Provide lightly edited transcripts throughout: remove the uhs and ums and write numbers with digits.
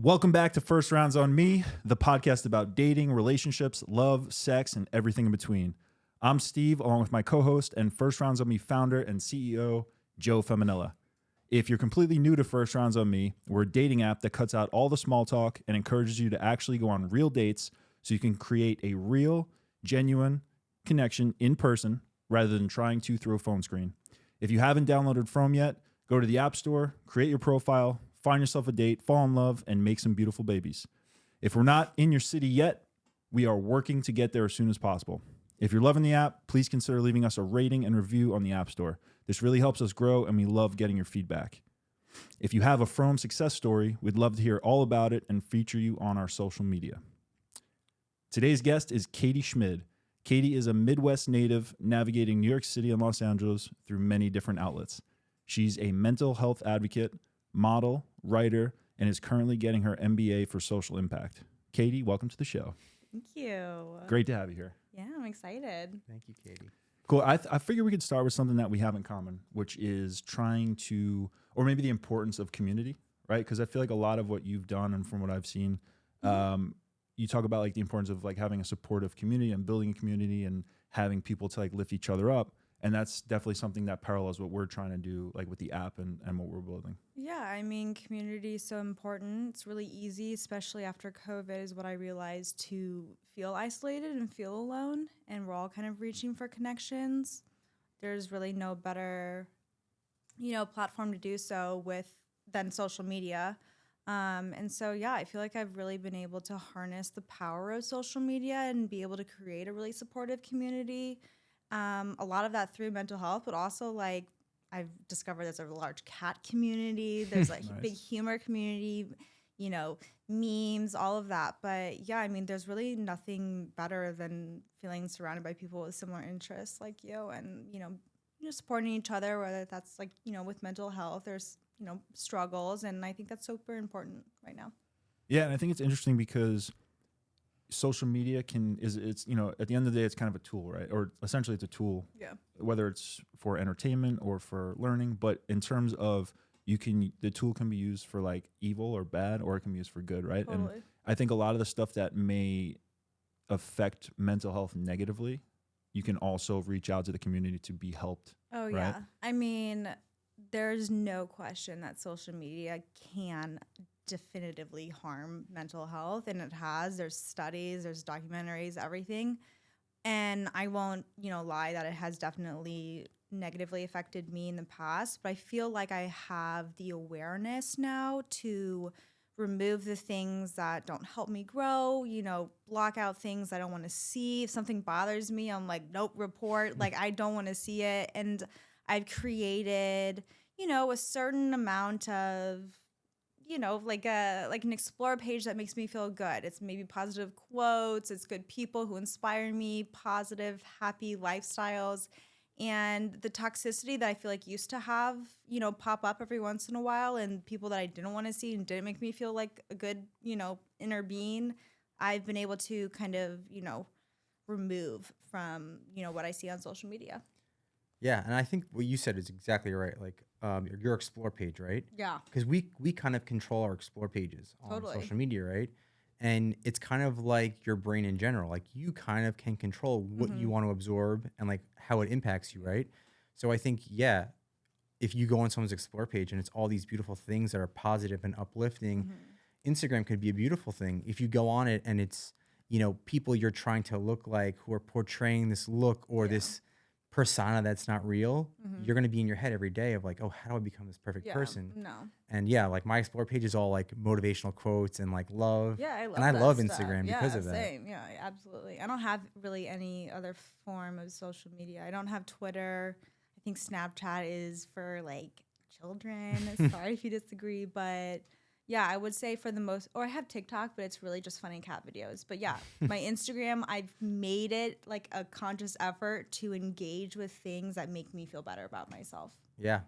Welcome back to First Rounds on Me, the podcast about dating, relationships, love, sex, and everything in between. I'm Steve, along with my co-host and First Rounds on Me founder and CEO, Joe Feminella. If you're completely new to First Rounds on Me, we're a dating app that cuts out all the small talk and encourages you to actually go on real dates so you can create a real, genuine connection in person rather than trying to through a phone screen. If you haven't downloaded Chrome yet, go to the App Store, create your profile, find yourself a date, fall in love, and make some beautiful babies. If we're not in your city yet, we are working to get there as soon as possible. If you're loving the app, please consider leaving us a rating and review on the App Store. This really helps us grow, and we love getting your feedback. If you have a From success story, we'd love to hear all about it and feature you on our social media. Today's guest is Katie Schmid. Katie is a Midwest native navigating New York City and Los Angeles through many different outlets. She's a mental health advocate, model, writer, and is currently getting her MBA for social impact. Katie, welcome to the show. Thank you. Great to have you here. Yeah, I'm excited. Thank you, Katie. Cool. I figure we could start with something that we have in common, which is trying to, or maybe the importance of community, right? Because I feel like a lot of what you've done and from what I've seen, you talk about like the importance of like having a supportive community and building a community and having people to like lift each other up. And that's definitely something that parallels what we're trying to do, like with the app and what we're building. Yeah, I mean, community is so important. It's really easy, especially after COVID, is what I realized, to feel isolated and feel alone. And we're all kind of reaching for connections. There's really no better, platform to do so with than social media. And so, yeah, I feel like I've really been able to harness the power of social media and be able to create a really supportive community. A lot of that through mental health, but also like I've discovered there's a large cat community. There's like Nice. big humor community, memes, all of that. But yeah, I mean, there's really nothing better than feeling surrounded by people with similar interests like you and, supporting each other, whether that's like, with mental health, there's, struggles. And I think that's super important right now. Yeah, and I think it's interesting because social media at the end of the day, it's kind of a tool, right? Or essentially it's a tool, Yeah. whether it's for entertainment or for learning. But in terms of the tool can be used for like evil or bad, or it can be used for good, right? Totally. And I think a lot of the stuff that may affect mental health negatively, you can also reach out to the community to be helped. Oh, right? yeah. I mean, there's no question that social media can definitively harm mental health, and it has. There's studies, there's documentaries, everything. And I won't, lie that it has definitely negatively affected me in the past, but I feel like I have the awareness now to remove the things that don't help me grow, block out things I don't want to see. If something bothers me, I'm like, nope, report. Like, I don't want to see it. And I've created, a certain amount of, like an explore page that makes me feel good. It's maybe positive quotes. It's good people who inspire me, positive, happy lifestyles. And the toxicity that I feel like used to have, pop up every once in a while, and people that I didn't want to see and didn't make me feel like a good, inner being, I've been able to kind of, remove from, what I see on social media. Yeah, and I think what you said is exactly right. Like your explore page, right? Yeah. Because we kind of control our explore pages on Totally. social media, right? And it's kind of like your brain in general. Like you kind of can control what you want to absorb and like how it impacts you, right? So I think, yeah, if you go on someone's explore page and it's all these beautiful things that are positive and uplifting, Instagram could be a beautiful thing. If you go on it and it's, people you're trying to look like who are portraying this look or this persona that's not real, you're going to be in your head every day of like, oh, how do I become this perfect person? No. And yeah, like my explore page is all like motivational quotes and like love. Yeah, I love and I that love stuff. Instagram because of that. Same. Yeah, absolutely. I don't have really any other form of social media. I don't have Twitter. I think Snapchat is for like children. Sorry if you disagree, but yeah, I would say for the most, or I have TikTok, but it's really just funny cat videos. But yeah, my Instagram, I've made it like a conscious effort to engage with things that make me feel better about myself. Yeah.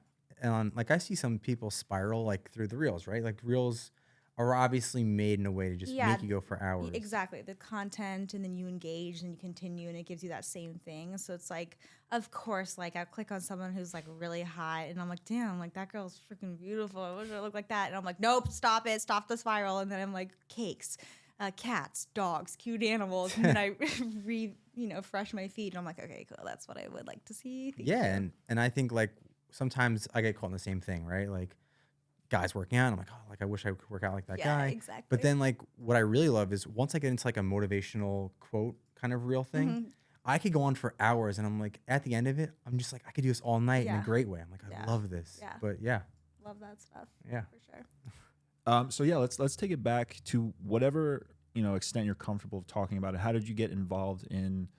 And like I see some people spiral like through the reels, right? Like reels are obviously made in a way to just Yeah, make you go for hours. exactly. The content, and then you engage and you continue, and it gives you that same thing. So it's like, of course, like I click on someone who's like really hot, and I'm like, damn, like that girl's freaking beautiful. I wish I looked like that. And I'm like, nope, stop it, stop the spiral. And then I'm like, cakes, cats, dogs, cute animals, and then I fresh my feed, and I'm like, okay, cool, that's what I would like to see. Thank Yeah, you. and I think like sometimes I get caught in the same thing, right? Like guys working out, I'm like, oh, like I wish I could work out like that Yeah, guy. exactly. But then like what I really love is once I get into like a motivational quote kind of real thing, Mhm. I could go on for hours and I'm like at the end of it, I'm just like I could do this all night in a Yeah. great way. I'm like, I Yeah. love this. Yeah. But yeah. Love that stuff. Yeah. For sure. So yeah, let's take it back to whatever extent you're comfortable talking about it. How did you get involved in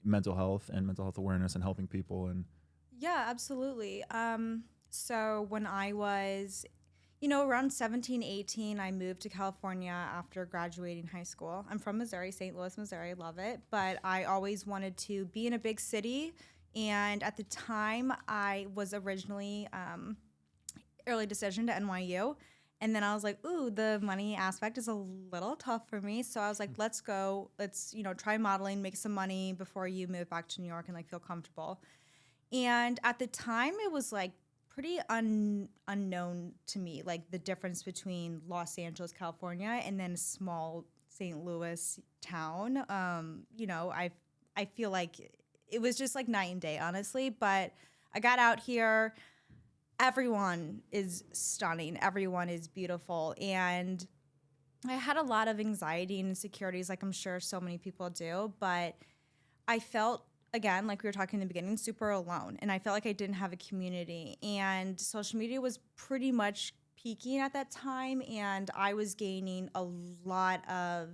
mental health and mental health awareness and helping people? And Yeah, absolutely. So when I was, around 17, 18, I moved to California after graduating high school. I'm from Missouri, St. Louis, Missouri. I love it. But I always wanted to be in a big city. And at the time, I was originally early decision to NYU. And then I was like, ooh, the money aspect is a little tough for me. So I was like, let's go. Let's, try modeling, make some money before you move back to New York and like feel comfortable. And at the time, it was like pretty unknown to me, like the difference between Los Angeles, California, and then a small St. Louis town. I feel like it was just like night and day, honestly. But I got out here. Everyone is stunning. Everyone is beautiful. And I had a lot of anxiety and insecurities, like I'm sure so many people do. But I felt, again, like we were talking in the beginning, super alone. And I felt like I didn't have a community. And social media was pretty much peaking at that time. And I was gaining a lot of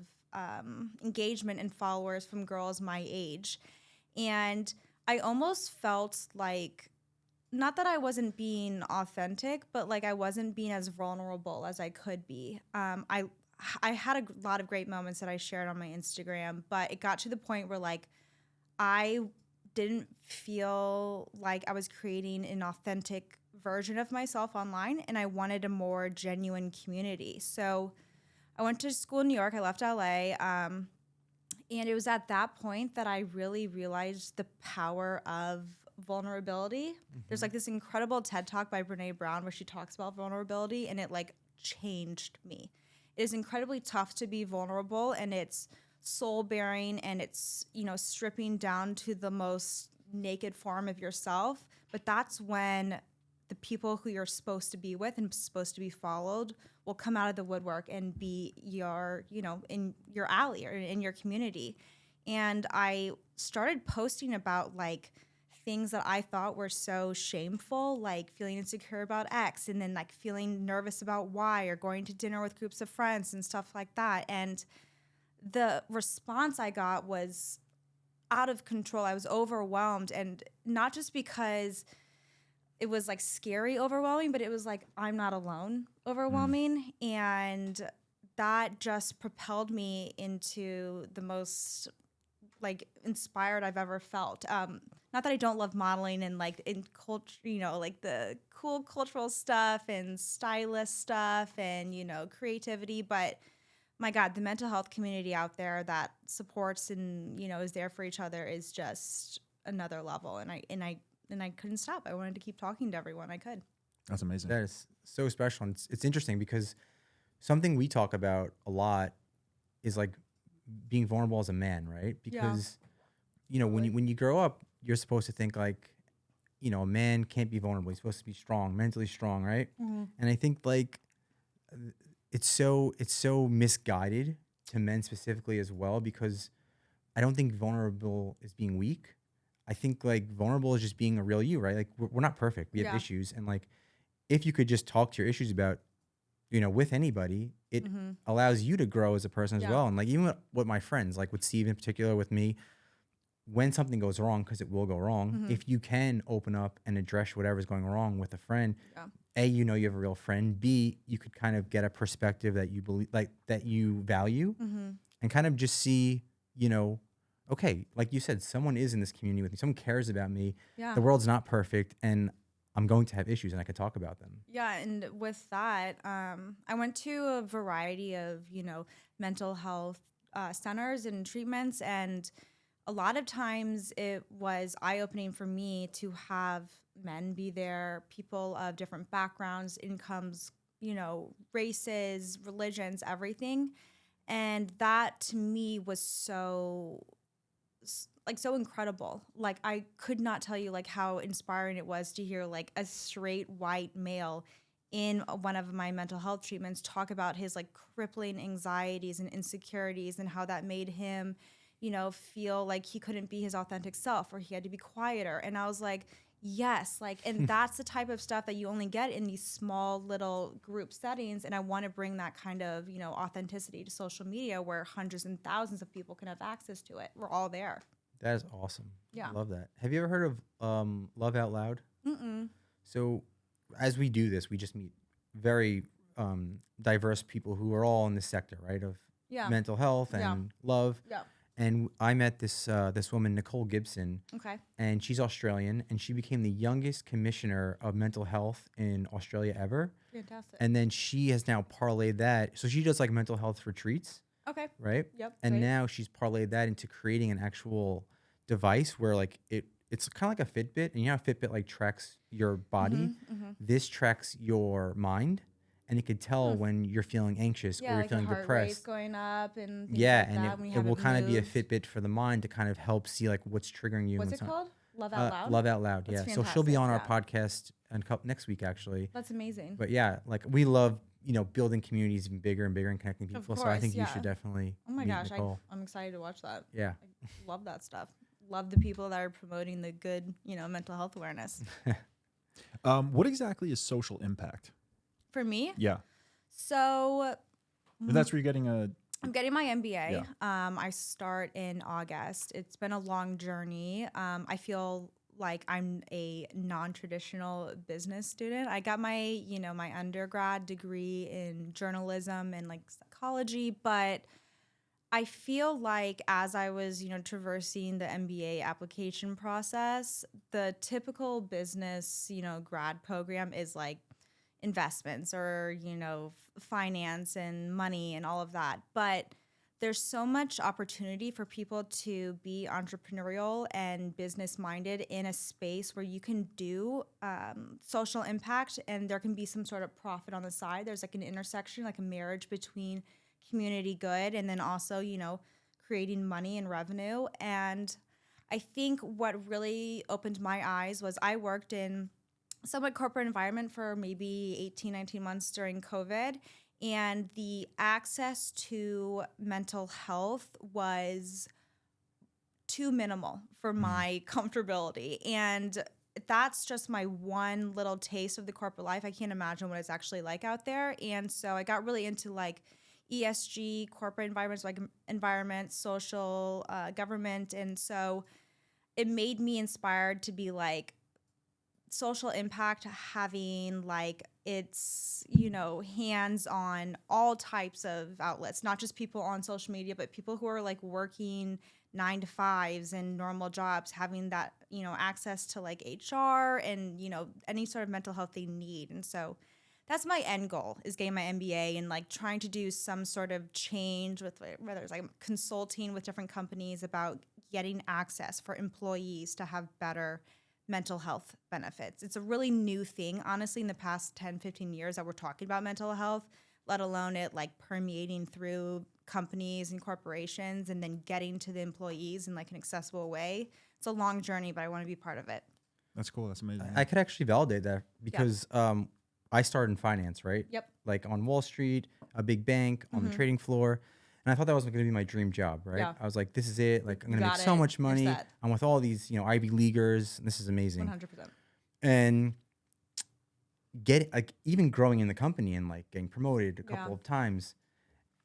engagement and followers from girls my age. And I almost felt like, not that I wasn't being authentic, but like I wasn't being as vulnerable as I could be. I had a lot of great moments that I shared on my Instagram, but it got to the point where like I didn't feel like I was creating an authentic version of myself online, and I wanted a more genuine community. So I went to school in New York. I left LA. And it was at that point that I really realized the power of vulnerability. There's like this incredible TED Talk by Brene Brown where she talks about vulnerability, and it like changed me. It is incredibly tough to be vulnerable, and it's soul bearing, and it's, stripping down to the most naked form of yourself. But that's when the people who you're supposed to be with and supposed to be followed will come out of the woodwork and be your, in your alley or in your community. And I started posting about like things that I thought were so shameful, like feeling insecure about X, and then like feeling nervous about Y, or going to dinner with groups of friends and stuff like that. And the response I got was out of control. I was overwhelmed, and not just because it was like scary overwhelming, but it was like, I'm not alone overwhelming. And that just propelled me into the most like inspired I've ever felt. Not that I don't love modeling and like in culture, like the cool cultural stuff and stylist stuff and, creativity, but my God, the mental health community out there that supports and, is there for each other is just another level. And I couldn't stop. I wanted to keep talking to everyone I could. that's amazing. That is so special. And it's interesting because something we talk about a lot is like being vulnerable as a man, right? Because, when you grow up, you're supposed to think like, a man can't be vulnerable. He's supposed to be strong, mentally strong, right? Mm-hmm. And I think like it's so misguided to men specifically as well, because I don't think vulnerable is being weak. I think like vulnerable is just being a real you, right? Like we're not perfect. We have issues. And like, if you could just talk to your issues about, with anybody, it allows you to grow as a person as well. And like, even with my friends, like with Steve in particular, with me, when something goes wrong, because it will go wrong, if you can open up and address whatever's going wrong with a friend, A, you have a real friend. B, you could kind of get a perspective that you believe, like that you value, and kind of just see, okay, like you said, someone is in this community with me. Someone cares about me. Yeah. The world's not perfect, and I'm going to have issues and I could talk about them. Yeah, and with that, I went to a variety of, mental health centers and treatments, and a lot of times it was eye-opening for me to have men be there, people of different backgrounds, incomes, races, religions, everything. And that to me was so incredible. Like I could not tell you like how inspiring it was to hear like a straight white male in one of my mental health treatments talk about his like crippling anxieties and insecurities and how that made him, feel like he couldn't be his authentic self or he had to be quieter. And I was like, yes, like, and that's the type of stuff that you only get in these small little group settings. And I want to bring that kind of, authenticity to social media where hundreds and thousands of people can have access to it. We're all there. That is awesome. Yeah. I love that. Have you ever heard of Love Out Loud? Mm-mm. So as we do this, we just meet very diverse people who are all in the sector, right, of mental health and love. Yeah. And I met this woman, Nicole Gibson. Okay. And she's Australian, and she became the youngest commissioner of mental health in Australia ever. Fantastic. And then she has now parlayed that. So she does like mental health retreats. Okay. Right? Yep. And great. now she's parlayed that into creating an actual device where like it's kind of like a Fitbit, and Fitbit like tracks your body. Mm-hmm. This tracks your mind, and it could tell when you're feeling anxious or you're like feeling the heart rate's depressed. going up and things Yeah, like and that when you it haven't will kind of be a moved. Fitbit for the mind to kind of help see like what's triggering you. What's and it not. called? Love Out Loud? Love Out Loud, That's yeah. So she'll be on our fantastic, podcast next week, actually. That's amazing. But yeah, like we love, building communities even bigger and bigger and connecting people. So I course, think you yeah. should definitely Oh my meet gosh, Nicole. I'm excited to watch that. Yeah. I love that stuff. Love the people that are promoting the good, mental health awareness. What exactly is social impact? For me, Yeah. so And that's where you're getting I'm getting my MBA. Yeah. I start in August. It's been a long journey. I feel like I'm a non-traditional business student. I got my, my undergrad degree in journalism and like psychology, but I feel like as I was, traversing the MBA application process, the typical business, grad program is like investments or, finance and money and all of that. But there's so much opportunity for people to be entrepreneurial and business minded in a space where you can do social impact and there can be some sort of profit on the side. There's like an intersection, like a marriage between community good and then also, creating money and revenue. And I think what really opened my eyes was I worked in somewhat corporate environment for maybe 18, 19 months during COVID. And the access to mental health was too minimal for my comfortability. And that's just my one little taste of the corporate life. I can't imagine what it's actually like out there. And so I got really into like ESG, corporate environments, like environment, social, government. And so it made me inspired to be like, social impact having like it's hands on all types of outlets, not just people on social media but people who are like working 9 to 5s and normal jobs, having that access to like HR and any sort of mental health they need. And so that's my end goal, is getting my MBA and like trying to do some sort of change with whether it's like consulting with different companies about getting access for employees to have better mental health benefits. It's a really new thing, honestly, in the past 10, 15 years that we're talking about mental health, let alone it like permeating through companies and corporations and then getting to the employees in like an accessible way. It's a long journey, but I want to be part of it. That's cool. That's amazing. I could actually validate that because I started in finance, right? Yep. Like on Wall Street, a big bank, on the trading floor. And I thought that was going to be my dream job, right? Yeah. I was like, this is it. Like, I'm going to make Got so it. much money. You're set. I'm with all these, Ivy Leaguers. And this is amazing. 100%. And even growing in the company and like getting promoted a couple of times,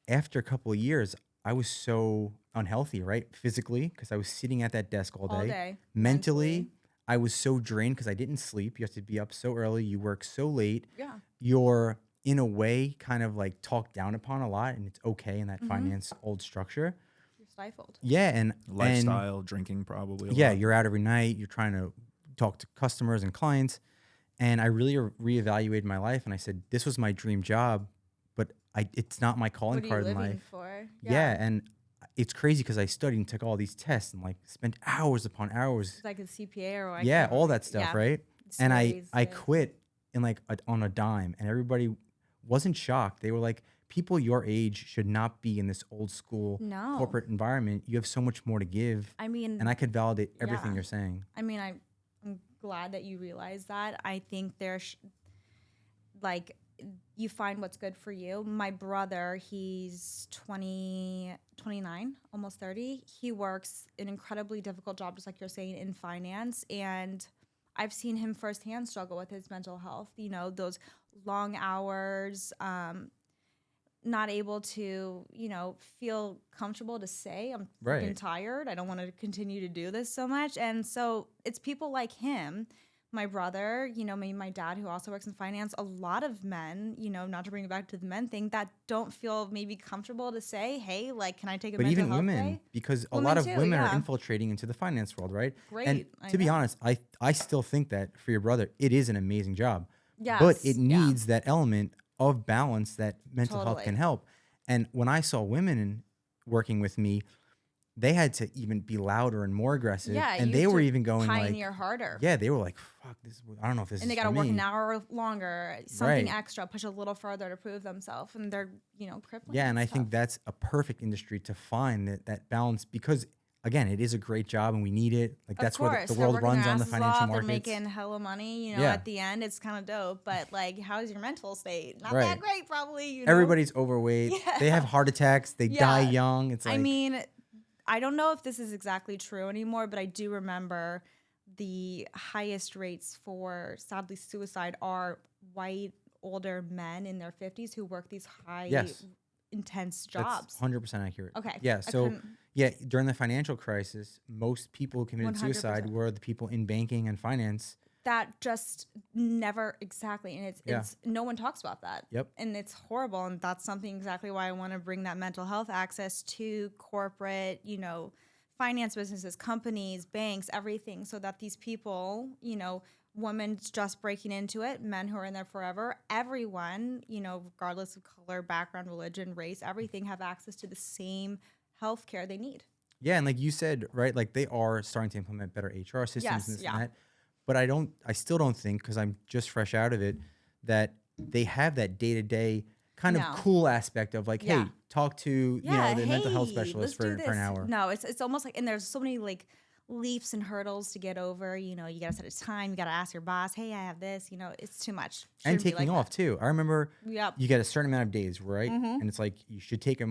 after a couple of years, I was so unhealthy, right? Physically, because I was sitting at that desk all day. Mentally, I was so drained because I didn't sleep. You have to be up so early. You work so late. Yeah. You're, in a way, kind of like talked down upon a lot, and it's okay in that finance old structure. You're stifled. Yeah, and Lifestyle, drinking probably. You're out every night. You're trying to talk to customers and clients. And I really reevaluated my life, and I said, this was my dream job, but it's not my calling What are you card in living life. for? Yeah. And it's crazy because I studied and took all these tests and like spent hours upon hours. It's like a CPA or Yeah, all that stuff, right? It's And I crazy. quit in like on a dime, and everybody wasn't shocked. They were like, people your age should not be in this old school No. corporate environment. You have so much more to give. I mean, And I could validate everything yeah. you're saying. I mean, I'm glad that you realize that. I think there's like you find what's good for you. My brother, he's 29, almost 30. He works an incredibly difficult job, just like you're saying, in finance. And I've seen him firsthand struggle with his mental health, you know, those long hours, not able to, you know, feel comfortable to say, I'm freaking tired. I don't want to continue to do this so much. And so it's people like him, my brother, you know, maybe my dad who also works in finance, a lot of men, you know, not to bring it back to the men thing, that don't feel maybe comfortable to say, hey, like, can I take a mental health women, day? because a Women lot of too, women yeah. are infiltrating into the finance world, right? Great. And I to be know. honest, I still think that for your brother, it is an amazing job. Yes, But it yeah. needs that element of balance that mental health Totally. can help. And when I saw women working with me, they had to even be louder and more aggressive. Yeah, and you they have were to even going pioneer like, harder. yeah, they were like, fuck this. I don't know if this And is they got to for work me. an hour longer, something Right. extra, push a little further to prove themselves, and they're, you know, crippling. Yeah, and I stuff. think that's a perfect industry to find that balance because, again, it is a great job and we need it. Like that's where the they're world working runs their on the asses financial off, markets. They're making hella money, you know, Yeah. at the end. It's kind of dope. But, like, how's your mental state? Not Right. that great, probably, you know? Everybody's overweight. Yeah. They have heart attacks. They die Yeah. young. It's like, I mean, I don't know if this is exactly true anymore, but I do remember the highest rates for, sadly, suicide are white, older men in their 50s who work these high, Yes. intense that's jobs. 100% accurate. Okay. Yeah. I So, couldn't- yeah, during the financial crisis, most people who committed suicide 100%. were the people in banking and finance. That just never exactly, and Yeah. it's no one talks about that. Yep. And it's horrible, and that's something exactly why I want to bring that mental health access to corporate, you know, finance businesses, companies, banks, everything, so that these people, you know, women just breaking into it, men who are in there forever, everyone, you know, regardless of color, background, religion, race, everything, have access to the same health care they need. Yeah. And like you said, right, like they are starting to implement better HR systems Yes, and this yeah. and that. But I still don't think, because I'm just fresh out of it, that they have that day-to-day kind No. of cool aspect of like, Yeah. hey, talk to, you know, the mental health hey, specialist let's do for an this. hour. No, it's almost like, and there's so many like leaps and hurdles to get over. You know, you gotta set a time. You gotta ask your boss, hey, I have this. You know, it's too much. And Shouldn't be taking like off too. I remember that. Yep. you get a certain amount of days, right? Mhm. And it's like you should take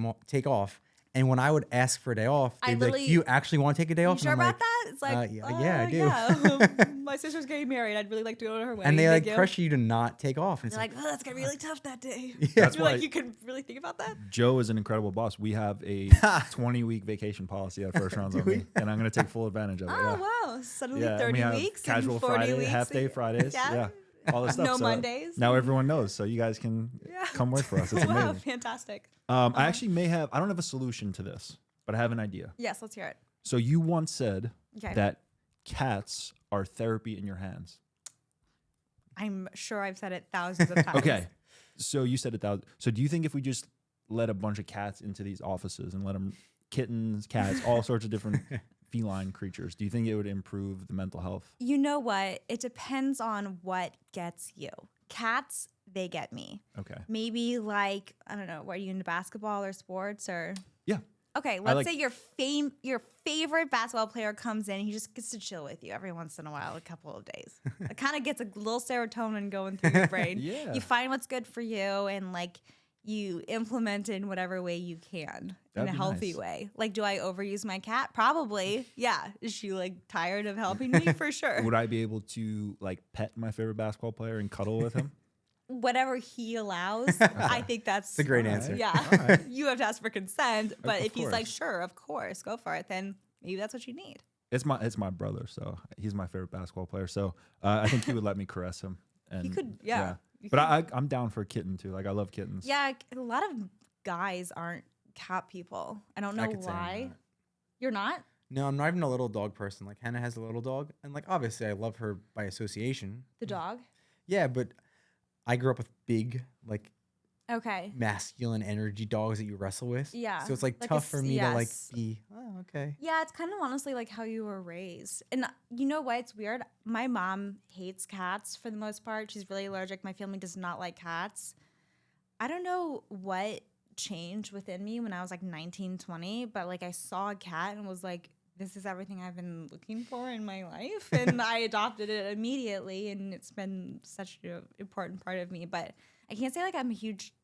off. And when I would ask for a day off, I they'd be like, literally- "Do you actually want to take a day You off?" sure and I'm about that? It's like, yeah, I do. Yeah. My sister's getting married. I'd really like to go to her wedding. And they like Thank you. pressure you to not take off. And it's They're like, like, oh, that's gonna be really tough that day. Yeah. That's You're why like, you could really think about that. Joe is an incredible boss. We have a 20-week vacation policy at First Rounds on me, and I'm going to take full advantage of it. Oh yeah. wow! Suddenly Yeah, and 30 we have weeks, casual and 40 Friday, weeks, half day Fridays. Yeah. Yeah. All this stuff. No So Mondays. Now everyone knows, so you guys can Yeah. come work for us. It's Wow, amazing. fantastic. I actually I don't have a solution to this, but I have an idea. Yes, let's hear it. So you once said Okay. that cats are therapy in your hands. I'm sure I've said it thousands of times. Okay. So you said 1,000. So do you think if we just let a bunch of cats into these offices and let them, kittens, cats, all sorts of different feline creatures, do you think it would improve the mental health? You know what? It depends on what gets you. Cats, they get me. Okay. Maybe like, I don't know, what are you into, basketball or sports or? Yeah. Okay, let's like- say your favorite basketball player comes in. He just gets to chill with you every once in a while, a couple of days. It kind of gets a little serotonin going through your brain. Yeah. You find what's good for you and like you implement it in whatever way you can That'd in a be healthy nice. way. Like, do I overuse my cat? Probably. Yeah. Is she like tired of helping me? For sure. Would I be able to like pet my favorite basketball player and cuddle with him? Whatever he allows, I think that's It's a great All answer. right. Yeah. All right. You have to ask for consent, but Of if he's like, course. sure, of course, go for it, then maybe that's what you need. It's my brother, so he's my favorite basketball player. So I think he would let me caress him. And could, yeah. You But I'm down for a kitten too. Like I love kittens. Yeah, a lot of guys aren't cat people. I don't know I could say I'm why. not. You're not? No, I'm not even a little dog person. Like Hannah has a little dog, and like obviously I love her by association. The dog? Yeah, but I grew up with big, like, Okay. masculine energy dogs that you wrestle with. Yeah. So it's like Like tough for me to like yes. be, oh, okay. Yeah, it's kind of honestly like how you were raised. And you know what? It's weird. My mom hates cats for the most part. She's really allergic. My family does not like cats. I don't know what changed within me when I was like 19, 20, but like I saw a cat and was like, this is everything I've been looking for in my life. And I adopted it immediately. And it's been such an important part of me. But I can't say like I'm a huge,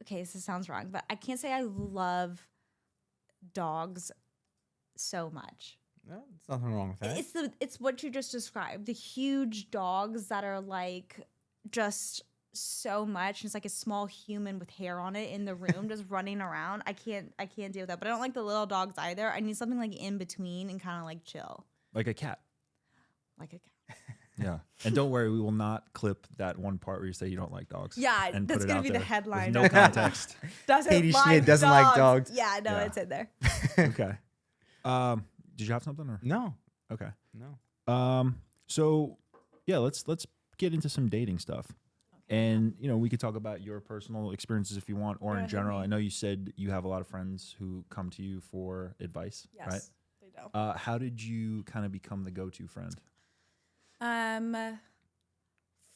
okay, this sounds wrong, but I can't say I love dogs so much. No, there's nothing wrong with that. It's what you just described. The huge dogs that are like just so much. It's like a small human with hair on it in the room just running around. I can't deal with that. But I don't like the little dogs either. I need something like in between and kind of like chill. Like a cat. Like a cat. Yeah. And don't worry, we will not clip that one part where you say you don't like dogs. Yeah, and that's put it gonna out be the there headline. with no context. Katie Schmid doesn't like dogs. Yeah, no, Yeah. it's in there. Okay. Did you have something or? No, Okay. no. So yeah, let's get into some dating stuff. And we could talk about your personal experiences if you want, or Yeah, in hit general. me. I know you said you have a lot of friends who come to you for advice, Yes, they do. right? How did you kind of become the go-to friend?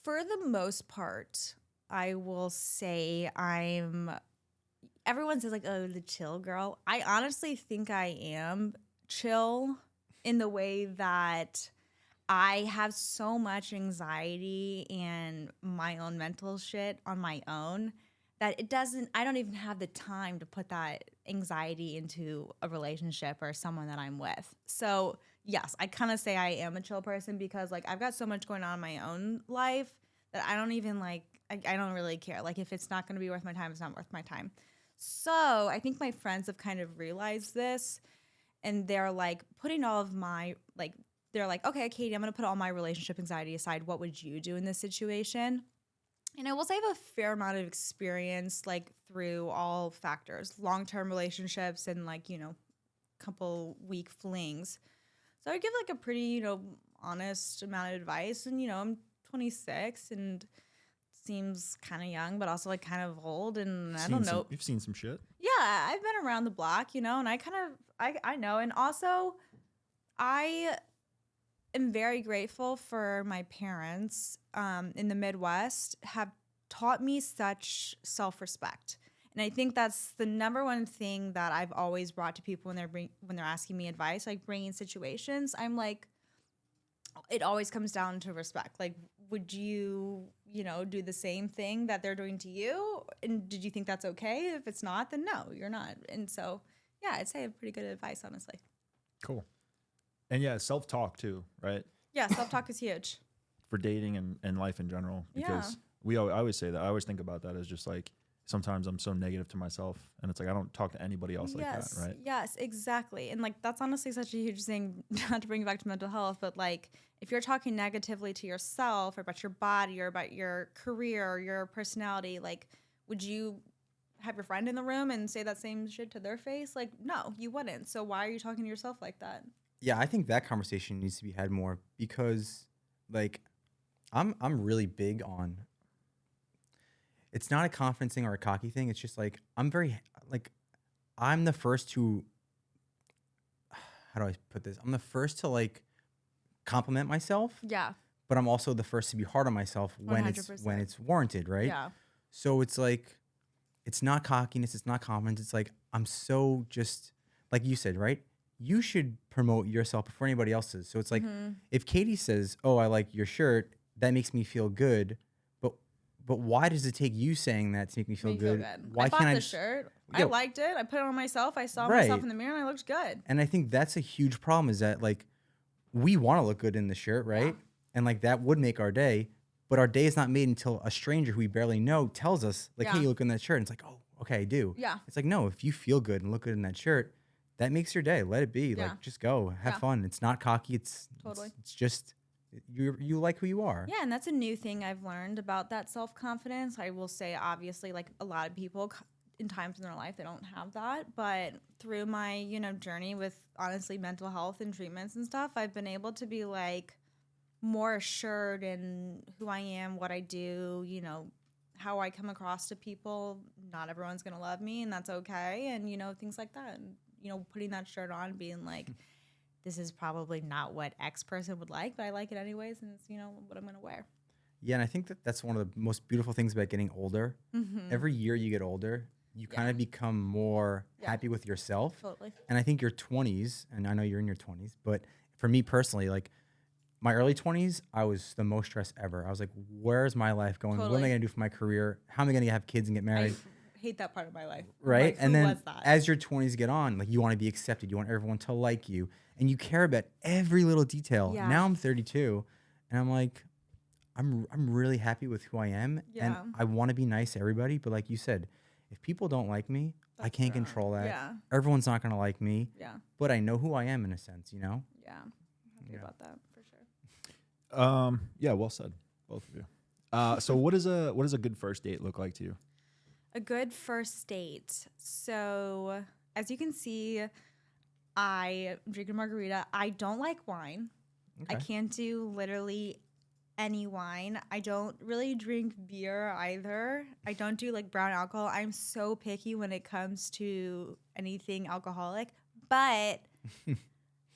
For the most part, I will say everyone says like, oh, the chill girl. I honestly think I am chill in the way that I have so much anxiety and my own mental shit on my own that I don't even have the time to put that anxiety into a relationship or someone that I'm with. So yes, I kind of say I am a chill person because like I've got so much going on in my own life that I don't even like, I don't really care. Like if it's not going to be worth my time, it's not worth my time. So I think my friends have kind of realized this and they're like putting all of my, like, they're like, okay, Katie, I'm going to put all my relationship anxiety aside. What would you do in this situation? And I will say I have a fair amount of experience, like through all factors, long-term relationships and like, couple week flings. So I give like a pretty, honest amount of advice. And, I'm 26 and seems kind of young, but also like kind of old. And I don't know. You've seen some shit. Yeah, I've been around the block, and I kind of, I know. And also I am very grateful for my parents in the Midwest have taught me such self-respect. And I think that's the number one thing that I've always brought to people when they're asking me advice, like bringing situations. I'm like, it always comes down to respect. Like, would you, do the same thing that they're doing to you? And did you think that's okay? If it's not, then no, you're not. And so, yeah, I'd say I have pretty good advice, honestly. Cool. And yeah, self-talk too, right? Yeah, self-talk is huge. For dating and life in general, because I always say that. I always think about that as just like, sometimes I'm so negative to myself and it's like, I don't talk to anybody else like that, right? Yes, exactly. And like, that's honestly such a huge thing, not to bring it back to mental health, but like, if you're talking negatively to yourself or about your body or about your career or your personality, like, would you have your friend in the room and say that same shit to their face? Like, no, you wouldn't. So why are you talking to yourself like that? Yeah, I think that conversation needs to be had more because, like, I'm really big on. It's not a confidence thing or a cocky thing. It's just like I'm the first to. How do I put this? I'm the first to like compliment myself. Yeah. But I'm also the first to be hard on myself when 100%. when it's warranted, right? Yeah. So it's like, it's not cockiness. It's not confidence. It's like I'm so just like you said, right? You should promote yourself before anybody else does. So it's like if Katie says, "Oh, I like your shirt," that makes me feel good. But why does it take you saying that to make me feel good? Why I bought can't the I just, shirt. Yeah. I liked it. I put it on myself. I saw Right. myself in the mirror and I looked good. And I think that's a huge problem is that like we want to look good in the shirt, right? Yeah. And like that would make our day, but our day is not made until a stranger who we barely know tells us like, Yeah. "Hey, you look good in that shirt." And it's like, "Oh, okay, I do." Yeah. It's like, no, if you feel good and look good in that shirt, that makes your day. Let it be. Yeah. Like, just go, have Yeah. fun. It's not cocky. Totally. It's just you like who you are. Yeah, and that's a new thing I've learned about that self-confidence. I will say, obviously, like a lot of people in times in their life, they don't have that. But through my, journey with honestly mental health and treatments and stuff, I've been able to be like, more assured in who I am, what I do, you know, how I come across to people. Not everyone's going to love me, and that's okay. And, you know, things like that. And, you know, putting that shirt on, being like, this is probably not what X person would like, but I like it anyways. And it's, you know, what I'm going to wear. Yeah, and I think that that's one of the most beautiful things about getting older. Every year you get older, you kind of become more happy with yourself. Totally. And I think your 20s, and I know you're in your 20s, but for me personally, like my early 20s, I was the most stressed ever. I was like, where's my life going? What am I Totally. going to do for my career? How am I going to have kids and get married? I hate that part of my life. Right? Like, and who then was that? as your 20s get on, like you want to be accepted. You want everyone to like you. And you care about every little detail. Yeah. Now I'm 32 and I'm like, I'm really happy with who I am. And Yeah. I want to be nice to everybody. But like you said, if people don't like me, I That's can't their own. control that. Yeah. Everyone's not going to like me. Yeah. But I know who I am in a sense, you know? Yeah. I'm happy Yeah. about that for sure. Yeah, well said, both of you. So what does a good first date look like to you? A good first date. So, as you can see, I'm drinking margarita. I don't like wine. I Okay. can't do literally any wine. I don't really drink beer either. I don't do like brown alcohol. I'm so picky when it comes to anything alcoholic, but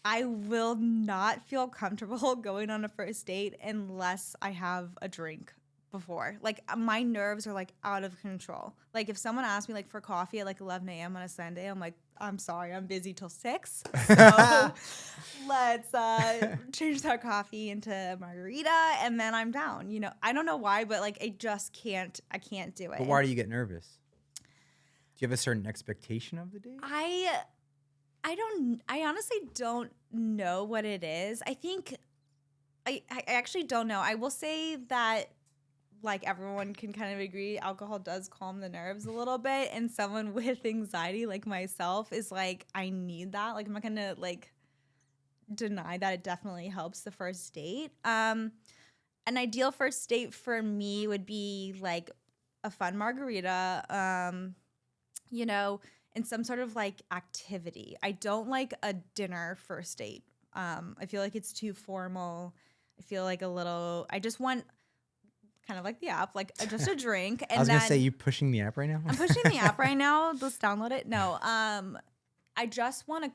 I will not feel comfortable going on a first date unless I have a drink before. Like my nerves are like out of control. Like if someone asks me like for coffee at like 11 a.m. on a Sunday, I'm like, I'm sorry, I'm busy till 6. So let's change that coffee into margarita and then I'm down. You know, I don't know why, but like I just can't, I can't do it. But why do you get nervous? Do you have a certain expectation of the date? I honestly don't know what it is. I think I actually don't know. I will say that like everyone can kind of agree, alcohol does calm the nerves a little bit. And someone with anxiety like myself is like, I need that. Like I'm not gonna like deny that it definitely helps the first date. An ideal first date for me would be like a fun margarita, you know, and some sort of like activity. I don't like a dinner first date. I feel like it's too formal. I feel like I just want kind of like the app, like just a drink. And I was then going to say, you pushing the app right now? I'm pushing the app right now. Let's download it. No, I just want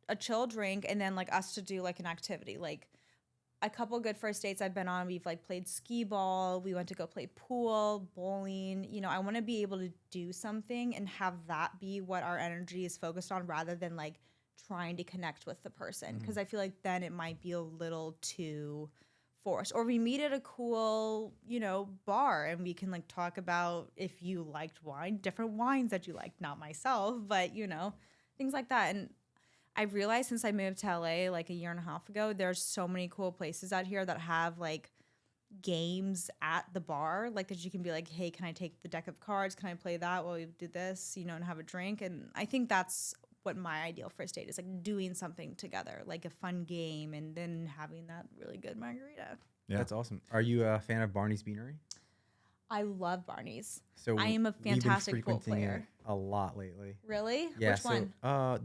a chill drink and then like us to do like an activity. Like a couple good first dates I've been on, we've like played skee ball. We went to go play pool, bowling. You know, I want to be able to do something and have that be what our energy is focused on rather than like trying to connect with the person. Because I feel like then it might be a little too forced. Or we meet at a cool, you know, bar and we can like talk about if you liked wine, different wines that you like. Not myself, but you know, things like that. And I realized since I moved to LA like a year and a half ago, there's so many cool places out here that have like games at the bar, like that you can be like, hey, can I take the deck of cards? Can I play that while we do this, you know, and have a drink? And I think that's what my ideal first date is, like doing something together, like a fun game and then having that really good margarita. Yeah. That's awesome. Are you a fan of Barney's Beanery? I love Barney's. So I am a we've been fantastic pool frequenting it player. a lot lately. Really? Yeah. Which one?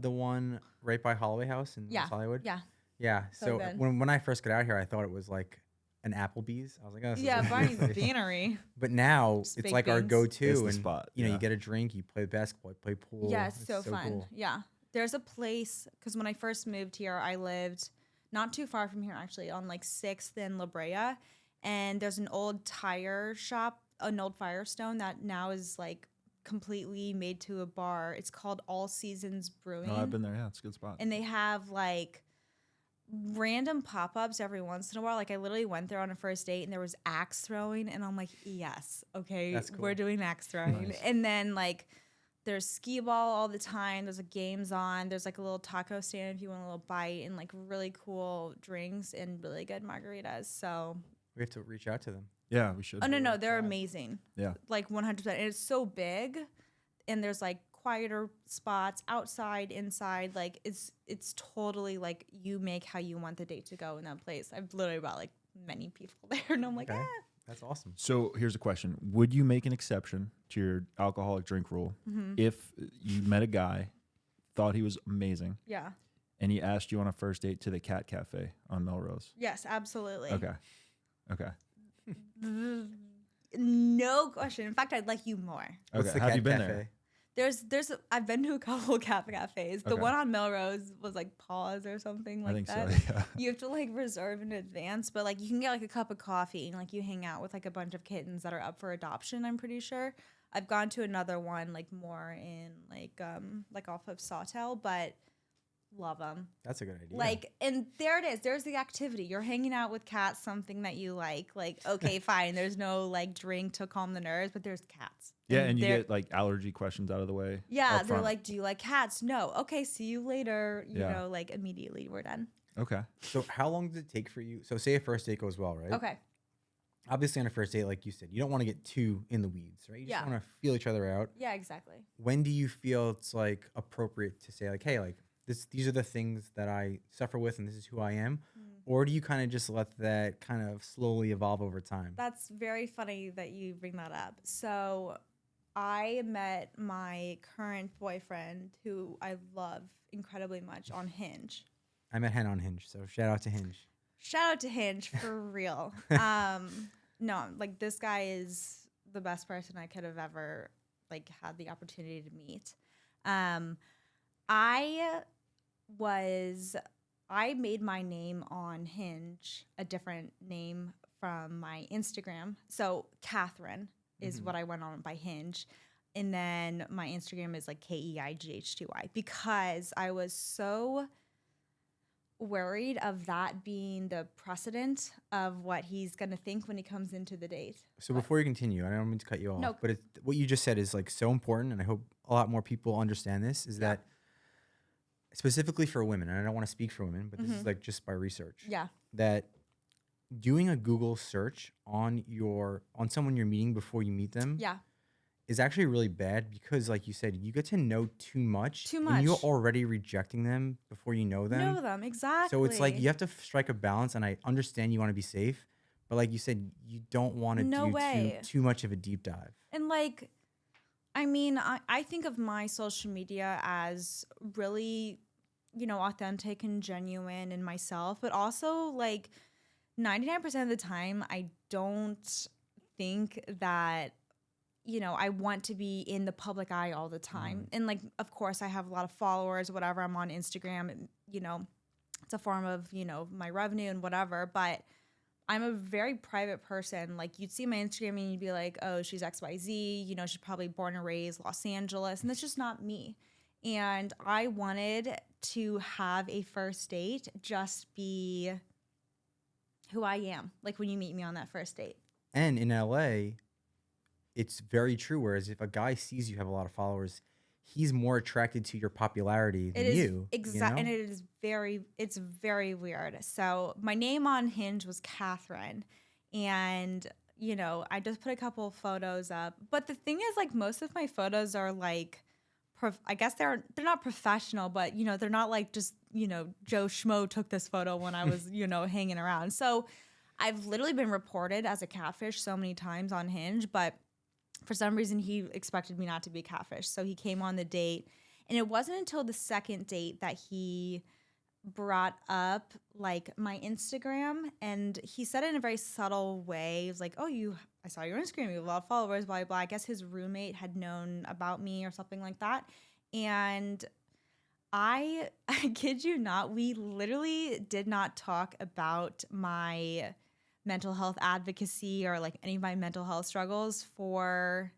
The one right by Holloway House in Yeah. West Hollywood. Yeah. Yeah. So So good. when I first got out here, I thought it was like an Applebee's. I was like, oh, this is Yeah, a- Barney's Beanery. But now Just it's baked like our beans. go-to, It's the and spot, you know, yeah. you get a drink, you play basketball, you play pool. Yeah, it's so fun. Cool. Yeah. There's a place, because when I first moved here, I lived not too far from here, actually, on like 6th and La Brea. And there's an old tire shop, an old Firestone that now is like completely made to a bar. It's called All Seasons Brewing. No, I've been there. Yeah, it's a good spot. And they have like random pop-ups every once in a while. Like I literally went there on a first date and there was axe throwing and I'm like, yes, okay, That's cool. we're doing axe throwing. Nice. And then like there's skee ball all the time. There's like games on. There's like a little taco stand if you want a little bite and like really cool drinks and really good margaritas. So We have to reach out to them. Yeah, we should. oh no, they're amazing. Yeah. Like 100%. And it's so big and there's like quieter spots outside, inside. Like it's totally like you make how you want the date to go in that place. I've literally brought like many people there and I'm like, Okay. ah. That's awesome. So here's a question: would you make an exception to your alcoholic drink rule Mm-hmm. if you met a guy, thought he was amazing, Yeah. and he asked you on a first date to the Cat Cafe on Melrose. Yes, absolutely. Okay. No question. In fact, I'd like you more. What's Okay. the Have cat you been cafe? there? I've been to a couple cat cafes. The Okay. one on Melrose was like Paws or something like I think that. so. Yeah. You have to like reserve in advance, but like you can get like a cup of coffee and like you hang out with like a bunch of kittens that are up for adoption, I'm pretty sure. I've gone to another one like more in like off of Sawtell, but love them. That's a good idea. Like, and there it is. There's the activity. You're hanging out with cats, something that you like. Like, okay, fine. There's no like drink to calm the nerves, but there's cats. Yeah, and you get like allergy questions out of the way. Yeah, up they're front. like, do you like cats? No. Okay, see you later. You Yeah. know, like immediately we're done. Okay. So how long does it take for you? So say a first date goes well, right? Okay. Obviously on a first date, like you said, you don't want to get too in the weeds, right? You just Yeah. want to feel each other out. Yeah, exactly. When do you feel it's like appropriate to say like, hey, like these are the things that I suffer with and this is who I am? Or do you kind of just let that kind of slowly evolve over time? That's very funny that you bring that up. So I met my current boyfriend, who I love incredibly much, on Hinge. I met Hen on Hinge, so shout out to Hinge. Shout out to Hinge for real. No, like this guy is the best person I could have ever like had the opportunity to meet. I made my name on Hinge a different name from my Instagram. So Catherine is what I went on by Hinge. And then my Instagram is like KEIGH2Y, because I was so worried of that being the precedent of what he's going to think when he comes into the date. So before you continue, I don't mean to cut you off, No. but what you just said is like so important, and I hope a lot more people understand this, is that specifically for women, and I don't want to speak for women, but this is like just by research, Yeah. that doing a Google search on someone you're meeting before you meet them Yeah. is actually really bad, because like you said, you get to know too much. Too And you're much. already rejecting them before you know them. Know them, exactly. So it's like you have to strike a balance, and I understand you want to be safe, but like you said, you don't want to No do way. too much of a deep dive. And like, I mean, I think of my social media as really, you know, authentic and genuine in myself, but also like 99% of the time, I don't think that, you know, I want to be in the public eye all the time. And like, of course, I have a lot of followers, whatever. I'm on Instagram, and, you know, it's a form of, you know, my revenue and whatever, but I'm a very private person. Like, you'd see my Instagram and you'd be like, oh, she's XYZ, you know, she's probably born and raised Los Angeles, and that's just not me. And I wanted to have a first date just be who I am, like when you meet me on that first date. And in LA, it's very true. Whereas if a guy sees you have a lot of followers, he's more attracted to your popularity than you. Exactly. And it's very weird. So my name on Hinge was Catherine, and you know, I just put a couple of photos up. But the thing is, like, most of my photos are like, I guess they're not professional, but you know, they're not like just, you know, Joe Schmo took this photo when I was, you know, hanging around. So I've literally been reported as a catfish so many times on Hinge, but for some reason he expected me not to be a catfish. So he came on the date, and it wasn't until the second date that he brought up like my Instagram, and he said it in a very subtle way. He was like, oh, I saw your Instagram, you have a lot of followers, blah, blah, blah. I guess his roommate had known about me or something like that. And I kid you not, we literally did not talk about my mental health advocacy or like any of my mental health struggles for,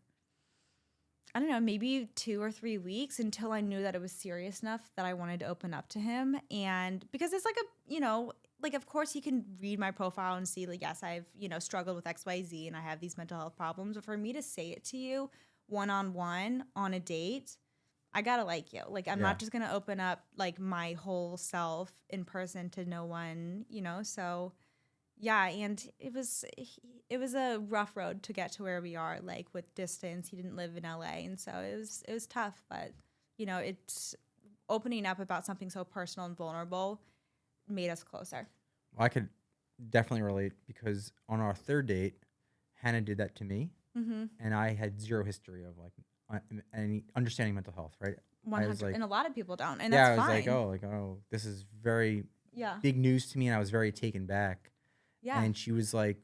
I don't know, maybe 2 or 3 weeks, until I knew that it was serious enough that I wanted to open up to him. And because it's like you know, like, of course he can read my profile and see like, yes, I've, you know, struggled with XYZ and I have these mental health problems. But for me to say it to you one-on-one on a date, I gotta like you. Like, I'm not just gonna open up like my whole self in person to no one, you know? So yeah, and it was a rough road to get to where we are, like with distance. He didn't live in LA, and so it was tough, but you know, it's opening up about something so personal and vulnerable made us closer. Well, I could definitely relate, because on our third date, Hannah did that to me, and I had zero history of like any understanding mental health, right? 100, like, and a lot of people don't, and yeah, that's I was fine. like, oh, this is very Yeah, big news to me, and I was very taken back. yeah. And she was like,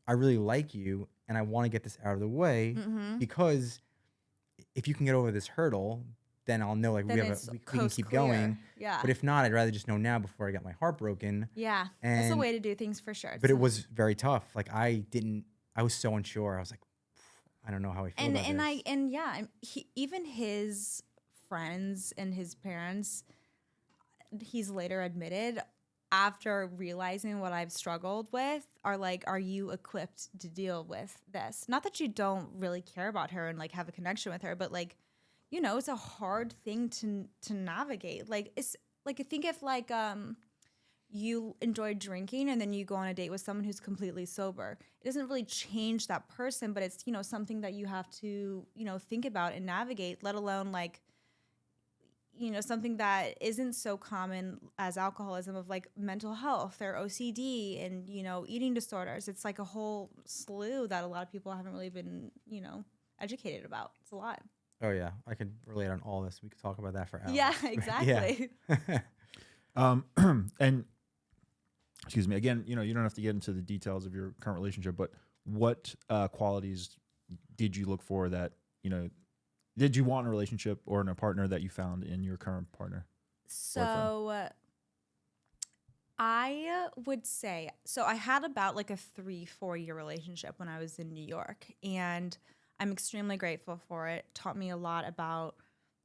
I really like you, and I want to get this out of the way Mm-hmm. because if you can get over this hurdle, then I'll know like Then it's we can coast keep clear. going. Yeah, But if not, I'd rather just know now before I get my heart broken. yeah. That's the And way to do things for sure. but it was very tough. Like I was so unsure. I was like, I don't know how I feel about this. Even his friends and his parents, he's later admitted, after realizing what I've struggled with, are like, are you equipped to deal with this? Not that you don't really care about her and like have a connection with her, but like, you know, it's a hard thing to navigate. Like, it's like, I think if like you enjoy drinking and then you go on a date with someone who's completely sober, it doesn't really change that person, but it's, you know, something that you have to, you know, think about and navigate, let alone like, you know, something that isn't so common as alcoholism, of like mental health or OCD and, you know, eating disorders. It's like a whole slew that a lot of people haven't really been, you know, educated about. It's a lot. Oh yeah, I could relate on all this. We could talk about that for hours. Yeah, exactly. And excuse me, again, you know, you don't have to get into the details of your current relationship, but what qualities did you look for that, you know, did you want in a relationship or in a partner that you found in your current partner? So I would say, so I had about like a 3-4 year relationship when I was in New York, and I'm extremely grateful for it. Taught me a lot about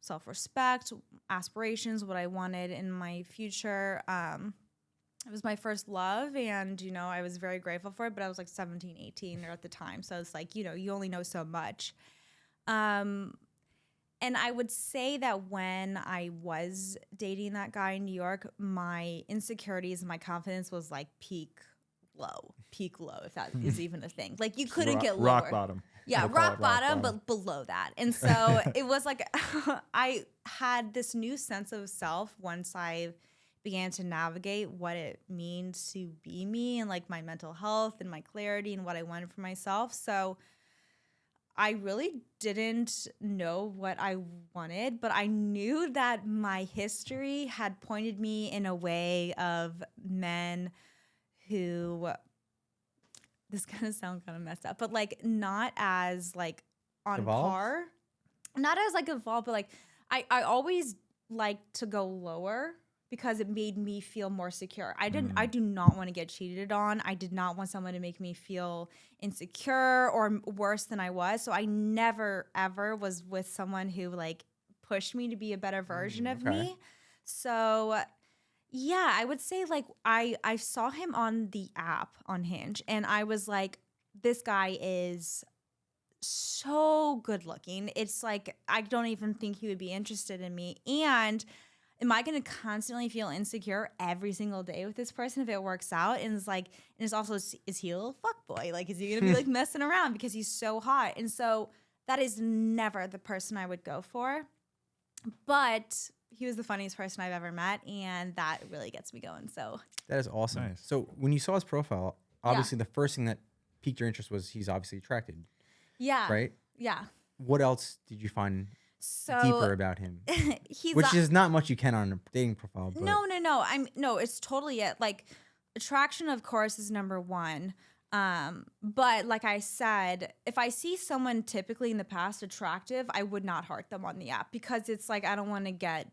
self-respect, aspirations, what I wanted in my future. It was my first love, and, you know, I was very grateful for it, but I was like 17, 18 at the time. So it's like, you know, you only know so much. And I would say that when I was dating that guy in New York, my insecurities and my confidence was like peak low, if that is even a thing. Like you couldn't get lower. Rock bottom. Yeah, We'll call it rock bottom, but below that. And so it was like I had this new sense of self once I began to navigate what it means to be me and like my mental health and my clarity and what I wanted for myself. So I really didn't know what I wanted, but I knew that my history had pointed me in a way of men who, this kind of sound kind of messed up, but like not as like on Evolved? par, not as like evolved, but like I always liked to go lower because it made me feel more secure. I do not want to get cheated on. I did not want someone to make me feel insecure or worse than I was. So I never ever was with someone who like pushed me to be a better version of me. So yeah, I would say like I saw him on the app on Hinge, and I was like, this guy is so good looking. It's like I don't even think he would be interested in me. And am I going to constantly feel insecure every single day with this person if it works out? And it's like, and it's also, is he a little fuckboy? Like, is he going to be like messing around because he's so hot? And so that is never the person I would go for. But he was the funniest person I've ever met, and that really gets me going. So That is awesome. Nice. So when you saw his profile, obviously the first thing that piqued your interest was he's obviously attracted, yeah, right? yeah. What else did you find So deeper about him? he's Which is not much you can on a dating profile. But no, it's totally it. Like attraction, of course, is number one. But like I said, if I see someone typically in the past attractive, I would not heart them on the app because it's like I don't want to get.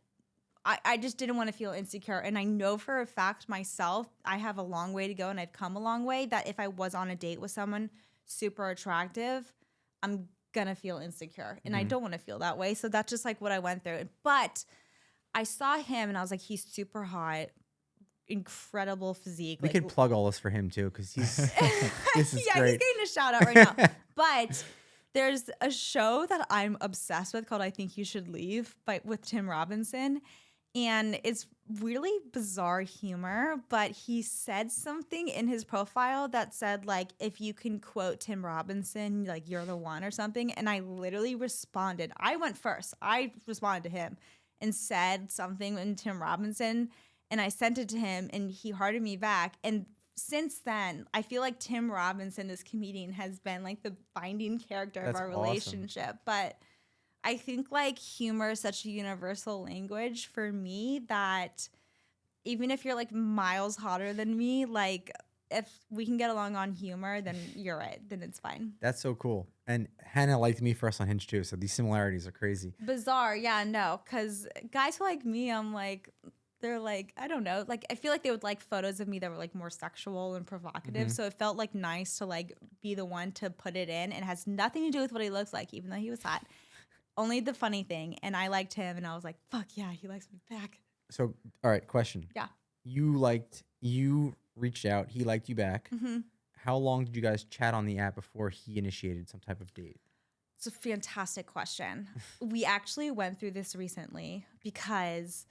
I just didn't want to feel insecure. And I know for a fact myself, I have a long way to go and I've come a long way, that if I was on a date with someone super attractive, I'm gonna feel insecure. And I don't want to feel that way. So that's just like what I went through. But I saw him and I was like, he's super hot, incredible physique. we like, could plug all this for him too, because he's this is yeah, great. he's getting a shout out right now. But there's a show that I'm obsessed with called I Think You Should Leave with Tim Robinson. And it's really bizarre humor, but he said something in his profile that said, like, if you can quote Tim Robinson, like, you're the one or something. And I literally responded. I went first. I responded to him and said something in Tim Robinson, and I sent it to him, and he hearted me back. And since then, I feel like Tim Robinson, this comedian, has been like the binding character That's of our awesome. relationship. But I think like humor is such a universal language for me that even if you're like miles hotter than me, like if we can get along on humor, then you're right. Then it's fine. That's so cool. And Hannah liked me first on Hinge too, so these similarities are crazy. Bizarre, yeah, no, because guys who like me, I'm like, they're like, I don't know, like I feel like they would like photos of me that were like more sexual and provocative. So it felt like nice to like be the one to put it in, and it has nothing to do with what he looks like, even though he was hot. Only the funny thing, and I liked him, and I was like, fuck yeah, he likes me back. So, all right, question. Yeah. You reached out, he liked you back. Mm-hmm. How long did you guys chat on the app before he initiated some type of date? It's a fantastic question. We actually went through this recently because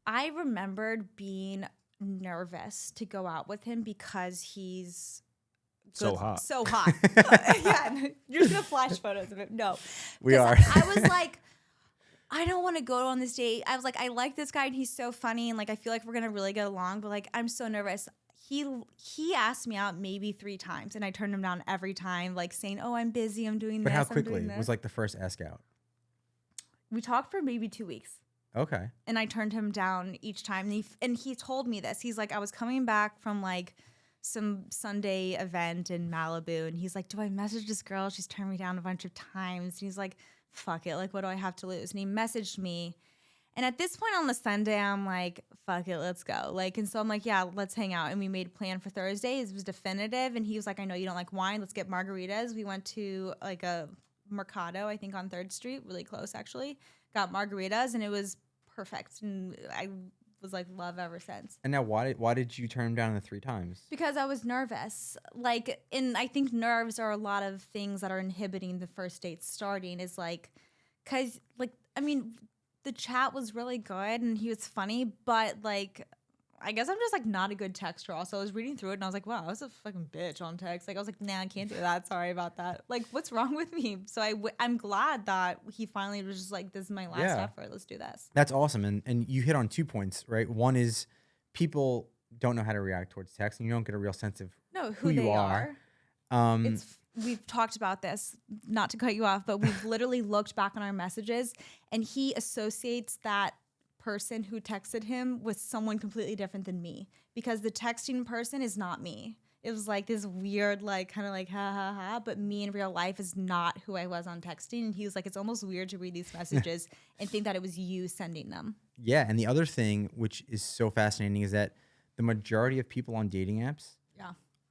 I remembered being nervous to go out with him because he's So hot. So hot. Yeah, you're just gonna flash photos of him. No, We are. I was like, I don't want to go on this date. I was like, I like this guy and he's so funny and like I feel like we're gonna really get along, but like I'm so nervous. He asked me out maybe 3 times and I turned him down every time, like saying, "Oh, I'm busy. I'm doing But this." how I'm quickly? doing this. Was like the first ask out? We talked for maybe 2 weeks. Okay. And I turned him down each time. And he told me this. He's like, I was coming back from like some Sunday event in Malibu. And he's like, do I message this girl? She's turned me down a bunch of times. And he's like, fuck it. Like, what do I have to lose? And he messaged me. And at this point on the Sunday, I'm like, fuck it, let's go. Like, and so I'm like, yeah, let's hang out. And we made a plan for Thursday. It was definitive. And he was like, I know you don't like wine. Let's get margaritas. We went to like a Mercado, I think on 3rd Street, really close actually. Got margaritas and it was perfect. And I was like, love ever since. And now why did you turn him down the 3 times? Because I was nervous. Like, and I think nerves are a lot of things that are inhibiting the first date starting is like, cause like, I mean, the chat was really good and he was funny, but like, I guess I'm just like not a good texter. Also, I was reading through it and I was like, wow, I was a fucking bitch on text. Like, I was like, nah, I can't do that. Sorry about that. Like, what's wrong with me? So I'm glad that he finally was just like, this is my last effort. Let's do this. That's awesome. And you hit on 2 points, right? One is people don't know how to react towards text and you don't get a real sense of Who you they are. We've talked about this, not to cut you off, but we've literally looked back on our messages and he associates that person who texted him with someone completely different than me because the texting person is not me. It was like this weird, like kind of like ha ha ha, but me in real life is not who I was on texting. And he was like, it's almost weird to read these messages and think that it was you sending them. Yeah, and the other thing, which is so fascinating, is that the majority of people on dating apps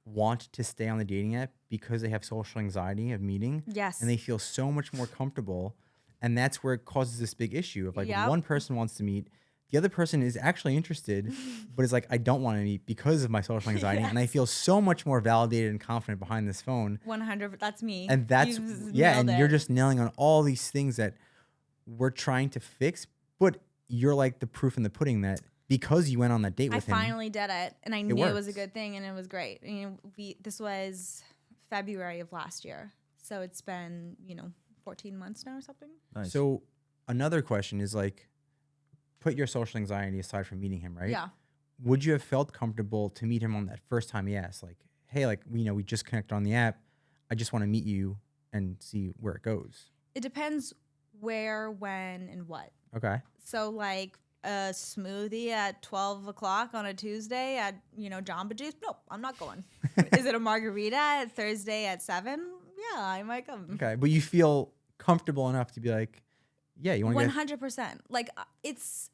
want to stay on the dating app because they have social anxiety of meeting. Yes. And they feel so much more comfortable. And that's where it causes this big issue of like one person wants to meet, the other person is actually interested, but is like, I don't want to meet because of my social anxiety. And I feel so much more validated and confident behind this phone. 100, that's me. And that's, and you're just nailing on all these things that we're trying to fix, but you're like the proof in the pudding that because you went on that date with him. I finally did it, and I knew it was a good thing, and it was great. You know, this was February of last year, so it's been 14 months now or something. Nice. So another question is like, put your social anxiety aside from meeting him, right? Yeah. Would you have felt comfortable to meet him on that first time he asked, like, hey, like we just connected on the app. I just want to meet you and see where it goes. It depends where, when, and what. Okay. So like a smoothie at 12 o'clock on a Tuesday at, Jamba Juice? Nope, I'm not going. Is it a margarita at Thursday at 7? Yeah, I might come. Okay, but you feel comfortable enough to be like, yeah, you want to 100%. Like it's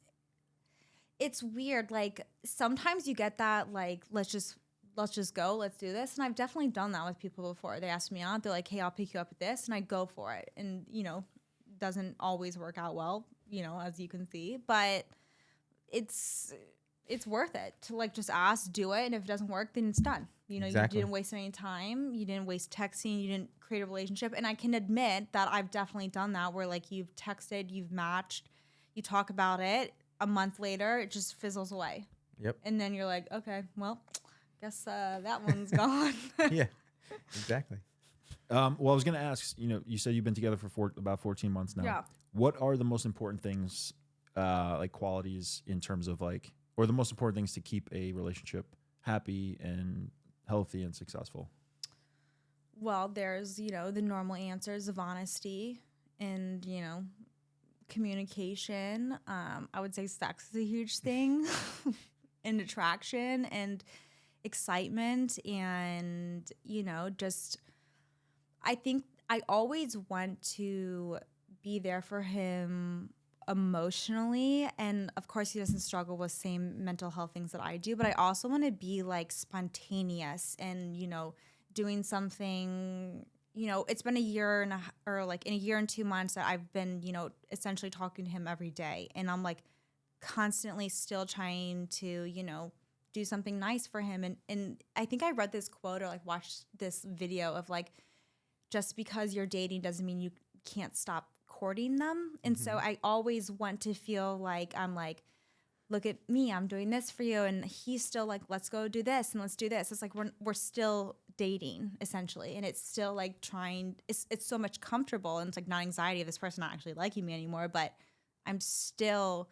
weird. Like sometimes you get that like, let's just go, let's do this. And I've definitely done that with people before. They ask me out, they're like, hey, I'll pick you up at this. And I go for it. And, doesn't always work out well, as you can see, but it's worth it to like just ask, do it. And if it doesn't work, then it's done. Exactly. You didn't waste any time. You didn't waste texting. You didn't create a relationship. And I can admit that I've definitely done that where like you've texted, you've matched, you talk about it. A month later, it just fizzles away. Yep. And then you're like, okay, well, guess that one's gone. Yeah, exactly. Well, I was going to ask, you said you've been together for about 14 months now. Yeah. What are the most important things, like qualities in terms of like, or the most important things to keep a relationship happy and healthy and successful? Well, there's, the normal answers of honesty and, communication. I would say sex is a huge thing, and attraction and excitement, and just I think I always want to be there for him emotionally, and of course he doesn't struggle with same mental health things that I do, but I also want to be like spontaneous and doing something. It's been a year and or like in a year and 2 months that I've been essentially talking to him every day, and I'm like constantly still trying to do something nice for him. And I think I read this quote or like watched this video of like, just because you're dating doesn't mean you can't stop courting them. And so I always want to feel like I'm like, look at me, I'm doing this for you. And he's still like, let's go do this and let's do this. It's like we're still dating essentially. And it's still like it's so much comfortable, and it's like not anxiety of this person not actually liking me anymore, but I'm still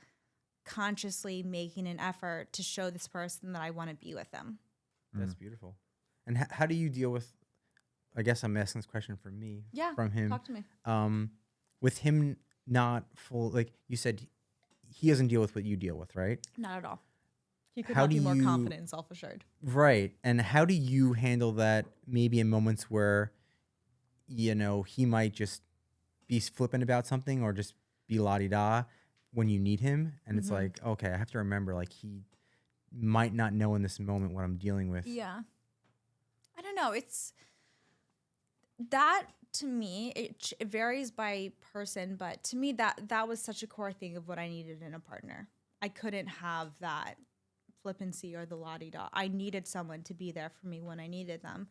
consciously making an effort to show this person that I want to be with them. That's beautiful. And how do you deal with, I guess I'm asking this question from me, from him. Talk to me. With him not full, like you said, he doesn't deal with what you deal with, right? Not at all. He could How not do be more you- confident and self-assured. Right. And how do you handle that maybe in moments where, he might just be flippant about something or just be la-di-da when you need him? And it's like, okay, I have to remember, like, he might not know in this moment what I'm dealing with. Yeah. I don't know. It's that to me, it varies by person, but to me that was such a core thing of what I needed in a partner. I couldn't have that flippancy or the la-di-da. I needed someone to be there for me when I needed them.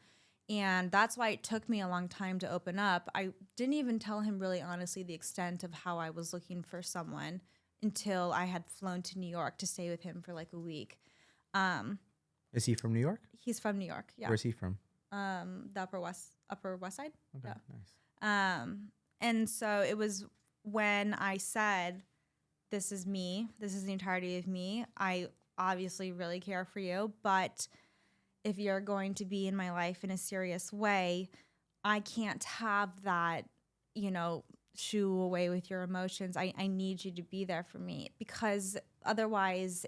And that's why it took me a long time to open up. I didn't even tell him really honestly the extent of how I was looking for someone until I had flown to New York to stay with him for like a week. Is he from New York? He's from New York. Yeah. Where's he from? The Upper West Side. Okay, Yeah. nice. And so it was when I said, this is me, this is the entirety of me. I obviously really care for you, but if you're going to be in my life in a serious way, I can't have that, shoo away with your emotions. I need you to be there for me, because otherwise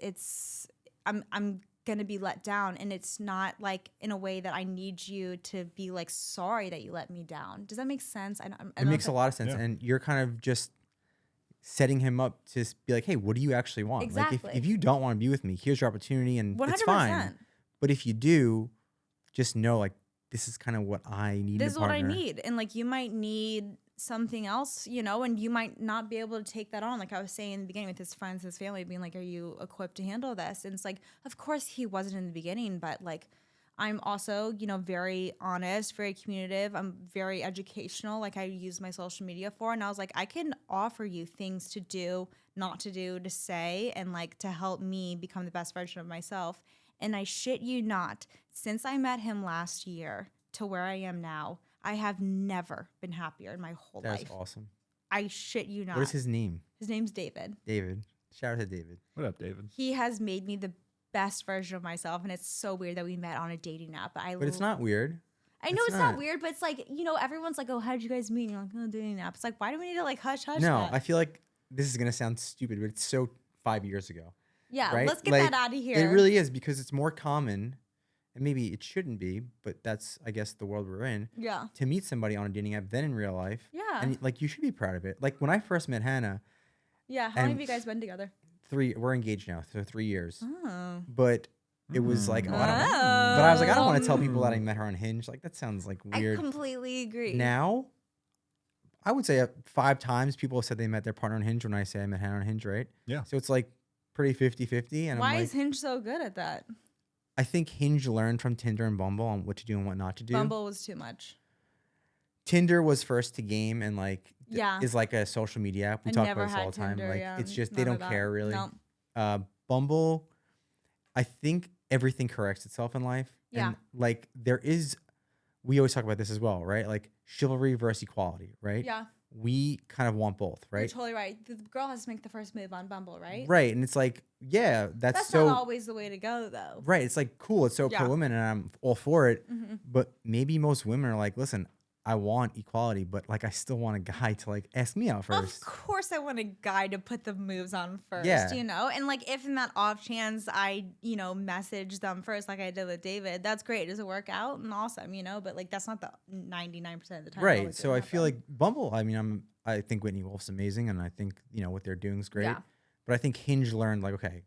I'm going to be let down, and it's not like in a way that I need you to be like sorry that you let me down. Does that make sense? It makes a lot of sense. Yeah. And you're kind of just setting him up to be like, hey, what do you actually want? Exactly. Like if you don't want to be with me, here's your opportunity, and 100%. it's fine. But if you do, just know, like, this is kind of what I need This in is a what I partner. need. And like you might need something else, and you might not be able to take that on. Like I was saying in the beginning with his friends, his family being like, are you equipped to handle this? And it's like, of course he wasn't in the beginning, but like I'm also, very honest, very communicative. I'm very educational. Like I use my social media for, and I was like, I can offer you things to do, not to do, to say, and like to help me become the best version of myself. And I shit you not, since I met him last year to where I am now, I have never been happier in my whole That's life. awesome. I shit you not. What is his name? His name's David. David. Shout out to David. What up, David? He has made me the best version of myself, and it's so weird that we met on a dating app. But it's not weird. I know it's it's not not. weird, but it's like, everyone's like, oh, how did you guys meet? And you're like, oh, dating app. It's like, why do we need to like hush No, that? I feel like this is going to sound stupid, but it's so 5 years ago. Yeah, right? let's get Like, that out of here. It really is, because it's more common, and maybe it shouldn't be, but that's, I guess, the world we're in, Yeah. to meet somebody on a dating app than in real life. Yeah. And like, you should be proud of it. Like when I first met Hannah, Yeah. How long and have you guys been together? we're engaged now, so 3 years. Oh. But it was like, oh, I don't know. But I was like, I don't want to tell people that I met her on Hinge. Like, that sounds like weird. I completely agree. Now, I would say 5 times people have said they met their partner on Hinge when I say I met Hannah on Hinge, right? Yeah. So it's like pretty 50-50. And Why I'm like, is Hinge so good at that? I think Hinge learned from Tinder and Bumble on what to do and what not to do. Bumble was too much. Tinder was first to game and like Yeah. is like a social media app. We I talk never about this all had the time. Tinder, Like yeah, it's just they none of don't that. care really. No. Bumble, I think everything corrects itself in life. Yeah. And like we always talk about this as well, right? Like chivalry versus equality, right? Yeah. We kind of want both, You're right? totally right. The girl has to make the first move on Bumble, right? Right. And it's like, yeah, that's That's not so always the way to go, though. right. It's like cool. It's so Yeah. pro women and I'm all for it. Mm-hmm. But maybe most women are like, listen, I want equality, but like I still want a guy to like ask me out first. Of course, I want a guy to put the moves on first, Yeah. you know? And like, if in that off chance I, you know, message them first, like I did with David, that's great. Does it work out? And awesome, you know? But like, that's not the 99% of the time. Right. So I feel like Bumble, I mean, I think Whitney Wolf's amazing, and I think, you know, what they're doing is great. Yeah. But I think Hinge learned like, okay,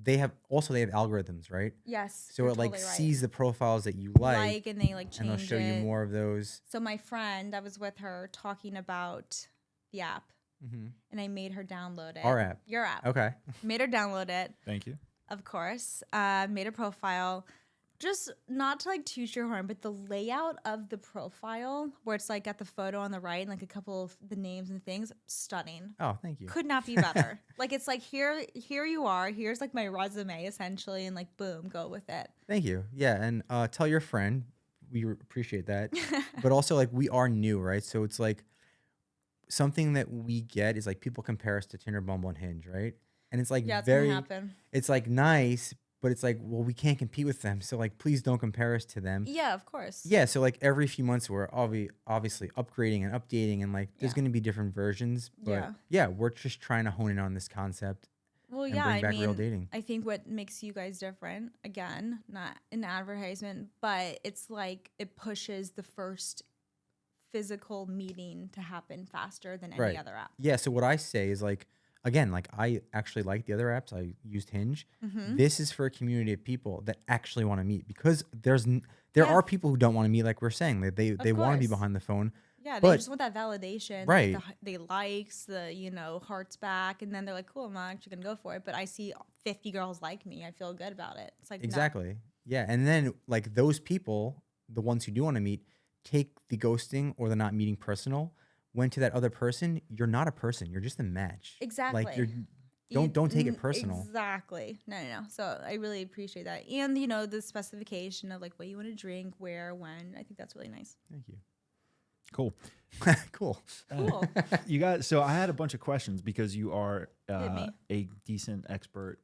they have algorithms, right? Yes. So you're it like totally right. sees the profiles that you like, and they like change and they'll show you it. more of those. So my friend, I was with her talking about the app, and I made her download it. Our app. Your app. Okay. Made her download it. Thank you. Of course. Made a profile. Just not to like toot your horn, but the layout of the profile, where it's like got the photo on the right and like a couple of the names and things, stunning. Oh, thank you. Could not be better. Like it's like here you are. Here's like my resume essentially, and like boom, go with it. Thank you. Yeah, and tell your friend. We appreciate that. But also, like, we are new, right? So it's like something that we get is like people compare us to Tinder, Bumble, and Hinge, right? And it's like Yeah, it's very, gonna happen. it's like nice, but it's like, well, we can't compete with them. So like, please don't compare us to them. Yeah, of course. Yeah. So like every few months we're obviously upgrading and updating, and like there's Yeah. going to be different versions. But yeah, we're just trying to hone in on this concept. Well, and yeah, bring I back mean, real dating. I think what makes you guys different, again, not an advertisement, but it's like it pushes the first physical meeting to happen faster than any Right. other app. Yeah. So what I say is like, again, like I actually like the other apps. I used Hinge. Mm-hmm. This is for a community of people that actually want to meet, because there Yeah. are people who don't want to meet, like we're saying. They want to be course. behind the phone. Yeah, they But- just want that validation. Right. They likes, the, you know, hearts back, and then they're like, cool, I'm not actually going to go for it. But I see 50 girls like me. I feel good about it. It's like, no. Exactly. Yeah. And then like those people, the ones who do want to meet, take the ghosting or the not meeting personal. When to that other person, you're not a person. You're just a match. Exactly. Like don't take it personal. Exactly. No. So I really appreciate that. And, you know, the specification of like what you want to drink, where, when. I think that's really nice. Thank you. Cool. Cool. Cool. You guys, so I had a bunch of questions because you are Hit me. a decent expert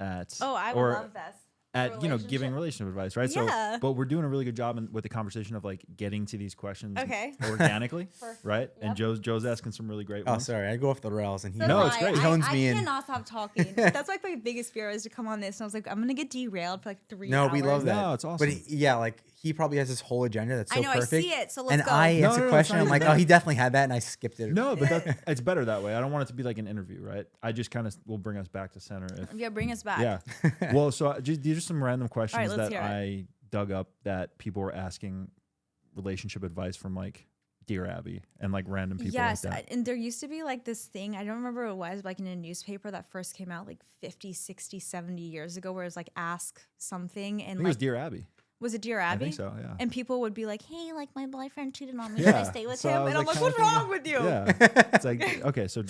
at I would love this. at giving relationship advice, right? Yeah. So, but we're doing a really good job with the conversation of like getting to these questions Okay. organically, Perfect. right? And Yep. Joe's asking some really great Oh, ones. sorry. I go off the rails and he So No, do it's I. great. He hones I me in. cannot stop talking. That's like my biggest fear is to come on this. And I was like, I'm going to get derailed for like 3 No, hours. we love that. No, it's awesome. But yeah, like he probably has this whole agenda that's so I know, perfect. I see it. So let's And go. I No, asked no, a no, question. it's I'm not like, even oh, he definitely had that, and I skipped it. No, but it's better that way. I don't want it to be like an interview, right? I just kind of will bring us back to center. Yeah, bring us back. Yeah. Well, so these are some random questions let's that hear it. I dug up that people were asking relationship advice from like Dear Abby and like random people Yes, like that. and there used to be like this thing, I don't remember what it was, like in a newspaper that first came out like 50, 60, 70 years ago, where it was like ask something, I and think it was like, Dear Abby. was it Dear Abby? I think so, yeah. And people would be like, hey, like my boyfriend cheated on me, should I Yeah, stay with so I him? was, And I'm like, like, kinda what's wrong with you? Yeah. It's like, okay, so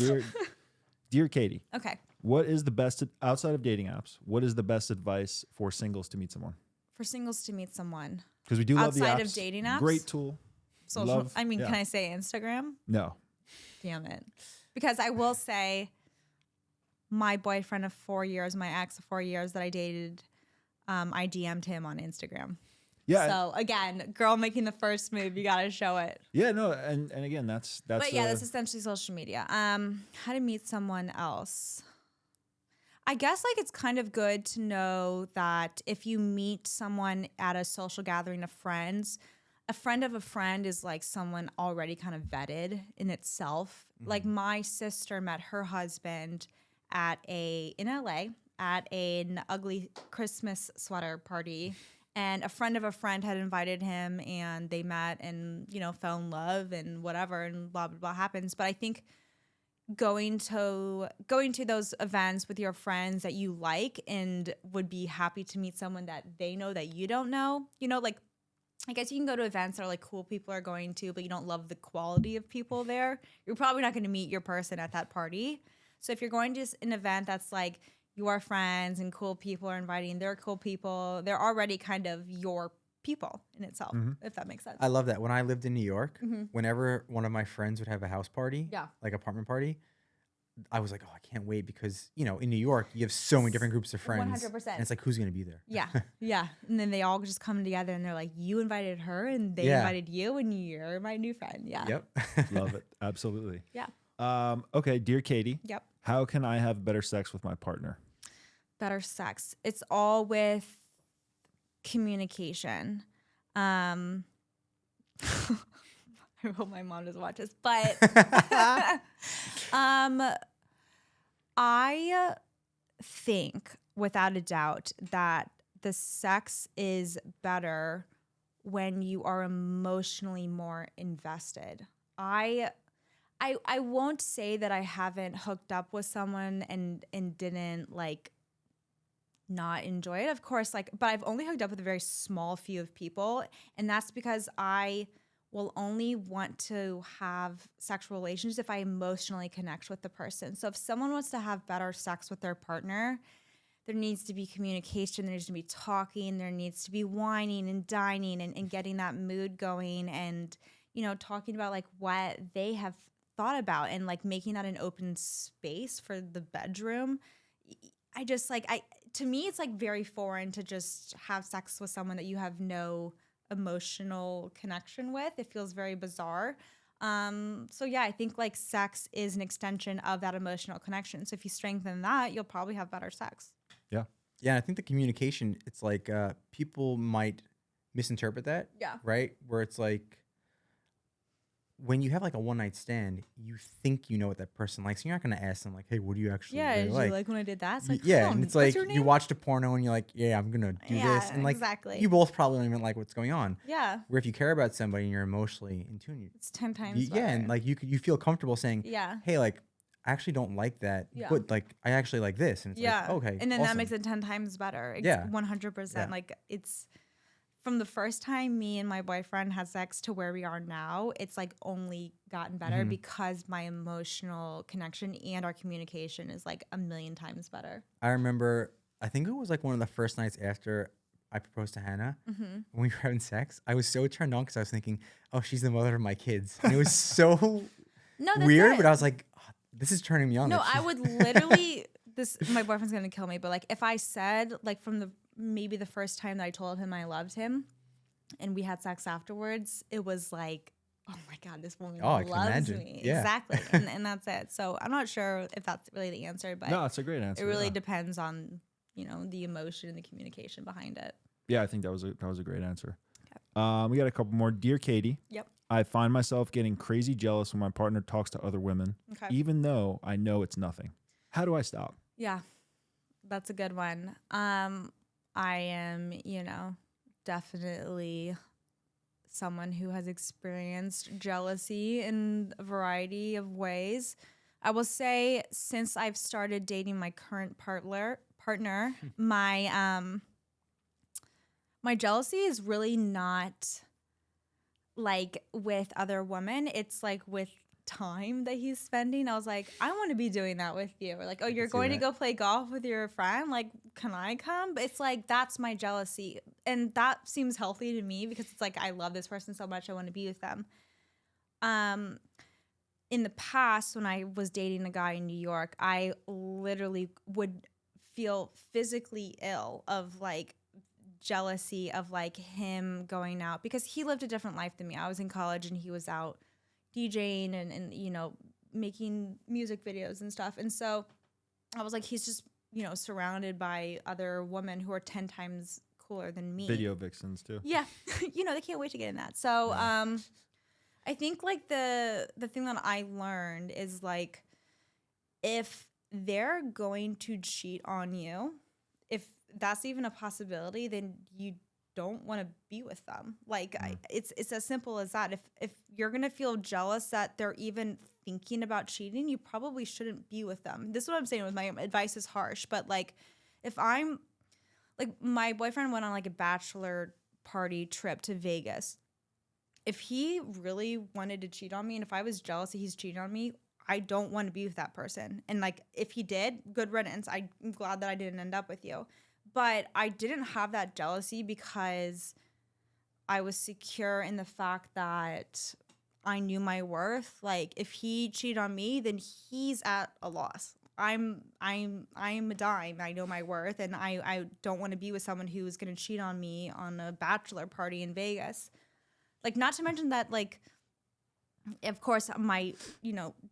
Dear Katie, Okay, what is the best, outside of dating apps, what is the best advice for singles to meet someone? for singles to meet someone. Because we do love the apps. Outside of dating apps? Great tool. Social, Love- I mean, yeah. can I say Instagram? No. Damn it. Because I will say my boyfriend of 4 years, my ex of 4 years that I dated, I DM'd him on Instagram. Yeah. So again, girl making the first move, you gotta show it. Yeah, no, and again, that's But yeah, that's essentially social media. How to meet someone else. I guess like it's kind of good to know that if you meet someone at a social gathering of friends, a friend of a friend is like someone already kind of vetted in itself. Like my sister met her husband in LA at an ugly Christmas sweater party. And a friend of a friend had invited him, and they met and, you know, fell in love and whatever, and blah, blah, blah happens. But I think going to those events with your friends that you like and would be happy to meet someone that they know that you don't know, you know, like, I guess you can go to events that are like cool people are going to, but you don't love the quality of people there. You're probably not going to meet your person at that party. So if you're going to an event that's like your friends and cool people are inviting their cool people, they're already kind of your people in itself, if that makes sense. I love that. When I lived in New York, Mm-hmm. whenever one of my friends would have a house party, Yeah. like apartment party, I was like, oh, I can't wait because, you know, in New York, you have so many different groups of friends. 100%. And it's like, who's going to be there? Yeah. Yeah. And then they all just come together and they're like, you invited her and they Yeah. invited you and you're my new friend. Yeah. Yep. Love it. Absolutely. Yeah. Okay, dear Katie. Yep. How can I have better sex with my partner? Better sex. It's all with communication. I hope my mom doesn't watch this, but I think without a doubt that the sex is better when you are emotionally more invested. I won't say that I haven't hooked up with someone and didn't like not enjoy it, of course, like, but I've only hooked up with a very small few of people, and that's because I will only want to have sexual relations if I emotionally connect with the person. So if someone wants to have better sex with their partner, there needs to be communication, there needs to be talking, there needs to be whining and dining and getting that mood going and, you know, talking about like what they have thought about and like making that an open space for the bedroom. I just like, to me, it's like very foreign to just have sex with someone that you have no emotional connection with. It feels very bizarre. So yeah, I think like sex is an extension of that emotional connection. So if you strengthen that, you'll probably have better sex. Yeah. Yeah. And I think the communication, it's like people might misinterpret that. Yeah. Right. Where it's like, when you have like a one night stand, you think you know what that person likes. You're not going to ask them like, hey, what do you actually Yeah, really did like? you like when I did that? It's like, Yeah, oh, and it's what's like your you name? watched a porno and you're like, yeah, I'm going to do this. And like, exactly. you both probably don't even like what's going on. Yeah. Where if you care about somebody and you're emotionally in tune, It's 10 times better. yeah, and like you feel comfortable saying, Yeah. hey, like, I actually don't like that, Yeah. but like, I actually like this. And it's Yeah. like, okay, And then awesome. that makes it 10 times better. Yeah. 100%. Yeah. Like it's from the first time me and my boyfriend had sex to where we are now, it's like only gotten better because my emotional connection and our communication is like a million times better. I remember, I think it was like one of the first nights after I proposed to Hannah, when we were having sex, I was so turned on because I was thinking, oh, she's the mother of my kids. And it was so weird, but I was like, oh, this is turning me on. No, that I she's- would literally, my boyfriend's going to kill me, but like if I said like from maybe the first time that I told him I loved him and we had sex afterwards, it was like, oh my God, this woman I can loves imagine. me. Yeah. Exactly. And that's it. So I'm not sure if that's really the answer, but No, it's a great answer. it really yeah. depends on, you know, the emotion and the communication behind it. Yeah, I think that was a great answer. We got a couple more. Dear Katie. Yep. I find myself getting crazy jealous when my partner talks to other women, Okay. even though I know it's nothing. How do I stop? Yeah, that's a good one. I am, you know, definitely someone who has experienced jealousy in a variety of ways. I will say since I've started dating my current partner, my jealousy is really not like with other women. It's like with time that he's spending. I was like, I want to be doing that with you. Or like, oh, you're see going to that. go play golf with your friend? Like, can I come? But it's like, that's my jealousy. And that seems healthy to me because it's like, I love this person so much. I want to be with them. In the past, when I was dating a guy in New York, I literally would feel physically ill of like jealousy of like him going out because he lived a different life than me. I was in college and he was out DJing and you know, making music videos and stuff. And so I was like, he's just, you know, surrounded by other women who are 10 times cooler than me. Video vixens too. Yeah. You know, they can't wait to get in that. So I think like the thing that I learned is like, if they're going to cheat on you, if that's even a possibility, then you don't want to be with them. Like it's as simple as that. If you're going to feel jealous that they're even thinking about cheating, you probably shouldn't be with them. This is what I'm saying with my advice is harsh, but like if I'm like my boyfriend went on like a bachelor party trip to Vegas. If he really wanted to cheat on me and if I was jealous that he's cheating on me, I don't want to be with that person. And like if he did, good riddance. I'm glad that I didn't end up with you. But I didn't have that jealousy because I was secure in the fact that I knew my worth. Like if he cheated on me, then he's at a loss. I'm a dime. I know my worth, and I don't want to be with someone who's gonna cheat on me on a bachelor party in Vegas. Like, not to mention that, like, of course, my,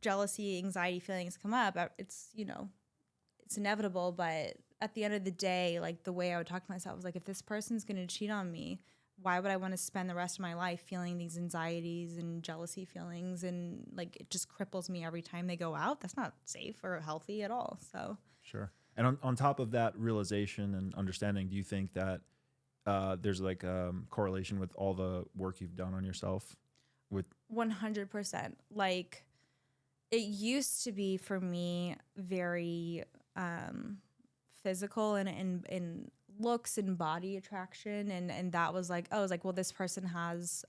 jealousy, anxiety feelings come up. It's, it's inevitable. But at the end of the day, like, the way I would talk to myself was like, if this person's going to cheat on me, why would I want to spend the rest of my life feeling these anxieties and jealousy feelings? And, like, it just cripples me every time they go out. That's not safe or healthy at all. So. Sure. And on top of that realization and understanding, do you think that there's like correlation with all the work you've done on yourself? With 100%. Like, it used to be for me very physical and in looks and body attraction, and that was like, oh, I was like, well, this person has